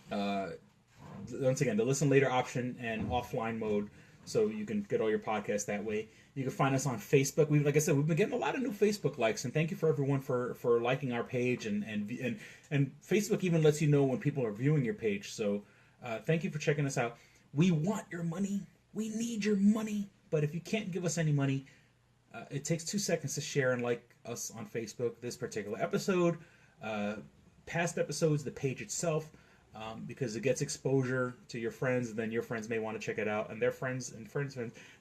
once again, the listen later option and offline mode, so you can get all your podcasts that way. You can find us on Facebook. Like I said, we've been getting a lot of new Facebook likes, and thank you for everyone for liking our page, and Facebook even lets you know when people are viewing your page. So thank you for checking us out. We want your money. We need your money. But if you can't give us any money, it takes 2 seconds to share and like us on Facebook. This particular episode, past episodes, the page itself. because it gets exposure to your friends, and then your friends may want to check it out, and their friends and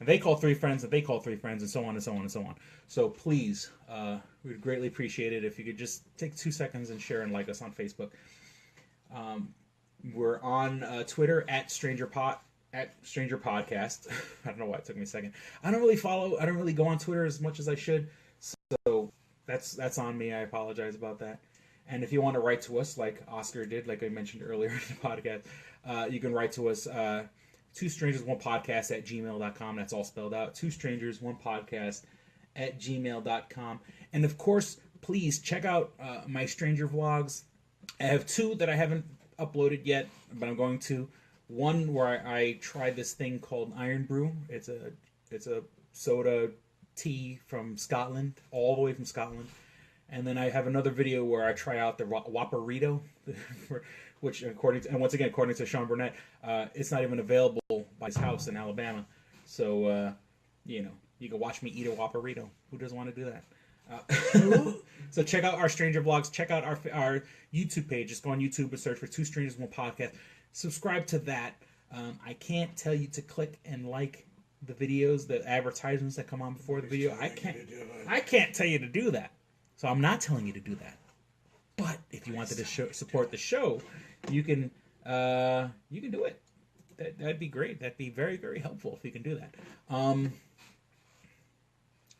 they call 3 friends, and they call 3 friends, and so on and so on and so on. So please, we'd greatly appreciate it if you could just take 2 seconds and share and like us on Facebook. We're on Twitter at Stranger Podcast. I don't know why it took me a second. I don't really go on Twitter as much as I should, so that's on me. I apologize about that. And if you want to write to us, like Oscar did, like I mentioned earlier in the podcast, you can write to us, 2strangers1podcast@gmail.com. That's all spelled out. 2strangers1podcast@gmail.com. And of course, please check out my Stranger vlogs. I have 2 that I haven't uploaded yet, but I'm going to. One where I tried this thing called Iron Brew. It's a soda tea from Scotland, all the way from Scotland. And then I have another video where I try out the Whopperito, which according to Sean Burnett, it's not even available by his house in Alabama. So, you can watch me eat a Whopperito. Who doesn't want to do that? So check out our Stranger vlogs. Check out our YouTube page. Just go on YouTube and search for 2 Strangers 1 Podcast. Subscribe to that. I can't tell you to click and like the videos, the advertisements that come on before the video. I can't tell you to do that. So I'm not telling you to do that. But if you wanted to support the show, you can do it. That'd be great. That'd be very, very helpful if you can do that. And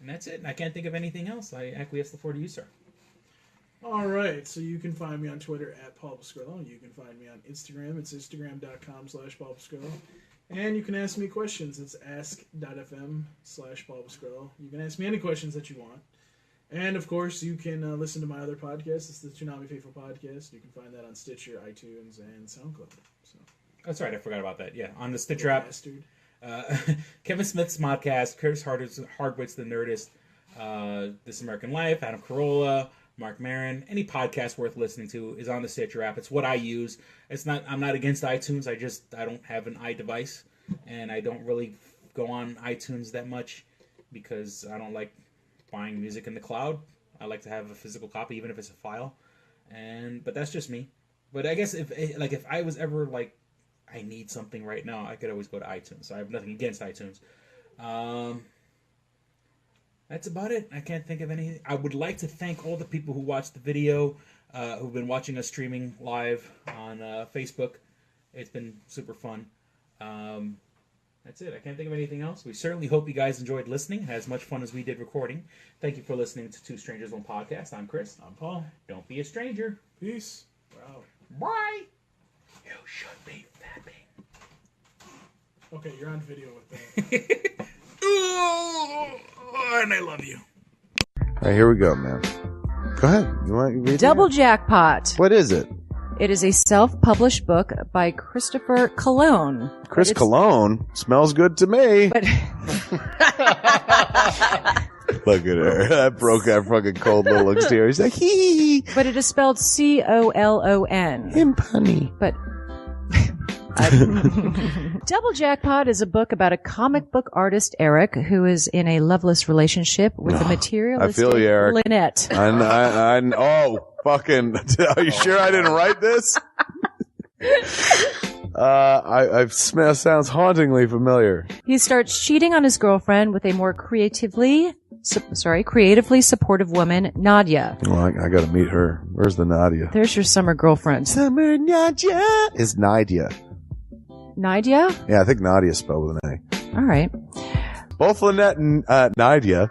that's it. I can't think of anything else. I acquiesce the floor to you, sir. All right, so you can find me on Twitter at Paul Pasquillo. You can find me on Instagram. It's instagram.com/Paul Pasquillo. And you can ask me questions. It's ask.fm/Paul Pasquillo. You can ask me any questions that you want. And, of course, you can listen to my other podcast. It's the Toonami Faithful Podcast. You can find that on Stitcher, iTunes, and SoundCloud. So. That's right. I forgot about that. Yeah, on the Stitcher app. Kevin Smith's Modcast, Chris Hardwick's The Nerdist, This American Life, Adam Carolla, Mark Maron, any podcast worth listening to is on the Stitcher app. It's what I use. I'm not against iTunes. I don't have an iDevice, and I don't really go on iTunes that much because I don't like buying music in the cloud. I like to have a physical copy, even if it's a file. But that's just me. But I guess if I was ever I need something right now, I could always go to iTunes. So I have nothing against iTunes. That's about it. I can't think of anything. I would like to thank all the people who watched the video, who've been watching us streaming live on Facebook. It's been super fun. That's it. I can't think of anything else. We certainly hope you guys enjoyed listening, had as much fun as we did recording. Thank you for listening to 2 Strangers 1 Podcast. I'm Chris. I'm Paul. Don't be a stranger. Peace. We're out. Bye. You should be fapping. Okay, you're on video with that. And I love you. All right, here we go, man. Go ahead. You want to read Double Jackpot. What is it? It is a self-published book by Christopher Cologne. Chris Cologne? Smells good to me. But look at her. That broke that fucking cold little exterior. He's like, hee. But it is spelled Colon. Him punny. But Double Jackpot is a book about a comic book artist, Eric, who is in a loveless relationship with a materialistic I feel you, Eric. Lynette. Oh, fucking. Are you sure I didn't write this? Sounds hauntingly familiar. He starts cheating on his girlfriend with a more creatively supportive woman, Nadia. Well, I gotta meet her. Where's the Nadia? There's your summer girlfriend. Summer Nadia is Nadia. Nadia? Yeah, I think Nadia is spelled with an A. All right. Both Lynette and Nadia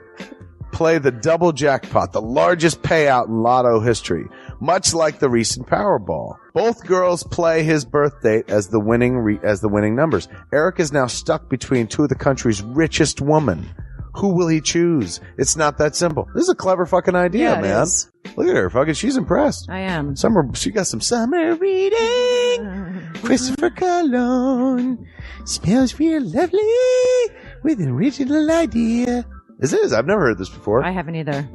play the double jackpot, the largest payout in lotto history, much like the recent Powerball. Both girls play his birth date as the winning numbers. Eric is now stuck between 2 of the country's richest women. Who will he choose? It's not that simple. This is a clever fucking idea, man. Is. Look at her, fucking. She's impressed. I am. She got some summer reading. Christopher Cologne smells real lovely with an original idea. This is. I've never heard this before. I haven't either.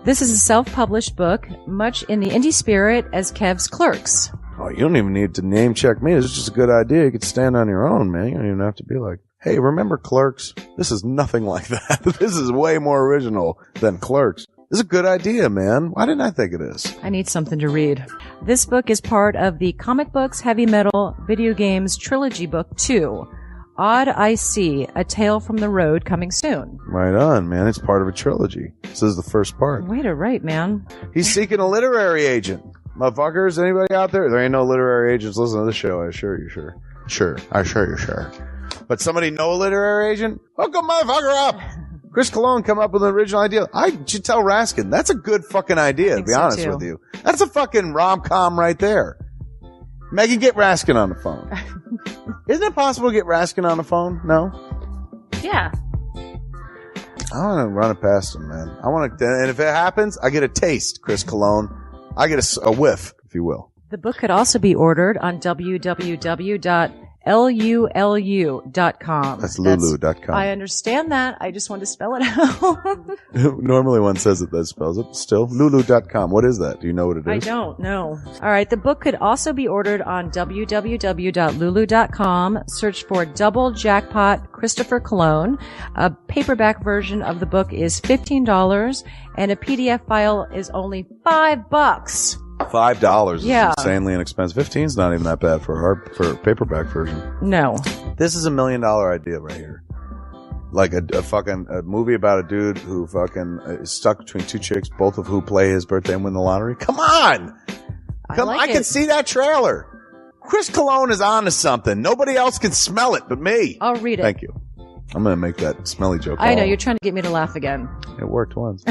This is a self-published book, much in the indie spirit as Kev's Clerks. Oh, you don't even need to name check me. This is just a good idea. You could stand on your own, man. You don't even have to be like, hey, remember Clerks? This is nothing like that. This is way more original than Clerks. This is a good idea, man. Why didn't I think of this? I need something to read. This book is part of the Comic Books, Heavy Metal, Video Games Trilogy Book 2. Odd I See, A Tale from the Road, coming soon. Right on, man. It's part of a trilogy. This is the first part. Way to write, man. He's seeking a literary agent. Motherfuckers, anybody out there? There ain't no literary agents listening to this show, I assure you, sure. Sure. I assure you, sure. But somebody know a literary agent? Hook a motherfucker up! Chris Cologne come up with an original idea. I should tell Raskin, that's a good fucking idea, to be honest with you. That's a fucking rom-com right there. Megan, get Raskin on the phone. Isn't it possible to get Raskin on the phone? No? Yeah. I want to run it past him, man. I want to, and if it happens, I get a taste, Chris Cologne. I get a whiff, if you will. The book could also be ordered on www.lulu.com. That's lulu.com. I understand that. I just want to spell it out. Normally one says it, that spells it. Still, lulu.com. What is that? Do you know what it is? I don't know. All right. The book could also be ordered on www.lulu.com. Search for Double Jackpot Christopher Cologne. A paperback version of the book is $15 and a PDF file is only $5. $5 is Yeah. insanely inexpensive. 15's not even that bad for a paperback version. No. This is $1 million idea right here. Like a movie about a dude who fucking is stuck between two chicks, both of who play his birthday and win the lottery. Come on! I can see that trailer. Chris Cologne is on to something. Nobody else can smell it but me. I'll read it. Thank you. I'm going to make that smelly joke. I know. You're trying to get me to laugh again. It worked once.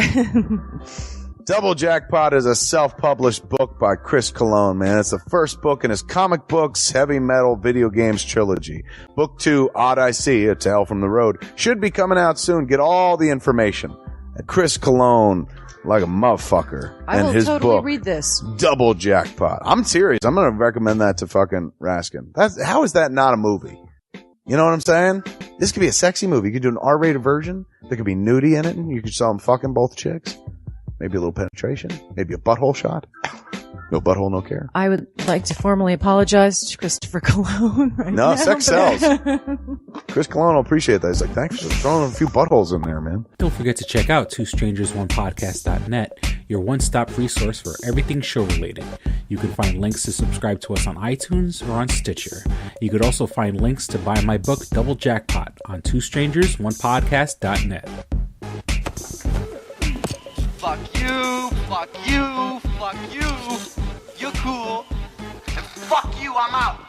Double Jackpot is a self-published book by Chris Cologne, man. It's the first book in his Comic Books, Heavy Metal, Video Games trilogy. Book 2, Odd I See, A Tale from the Road, should be coming out soon. Get all the information at Chris Cologne, like a motherfucker. I and will his totally book, read this. Double Jackpot. I'm serious. I'm going to recommend that to fucking Raskin. How is that not a movie? You know what I'm saying? This could be a sexy movie. You could do an R-rated version. There could be nudie in it, and you could show them fucking both chicks. Maybe a little penetration. Maybe a butthole shot. No butthole, no care. I would like to formally apologize to Christopher Cologne right now. No, sex sells. Chris Cologne will appreciate that. He's like, thanks for throwing a few buttholes in there, man. Don't forget to check out twostrangersonepodcast.net, your one-stop resource for everything show-related. You can find links to subscribe to us on iTunes or on Stitcher. You could also find links to buy my book, Double Jackpot, on twostrangersonepodcast.net. Fuck you, fuck you, fuck you. You're cool. And fuck you, I'm out.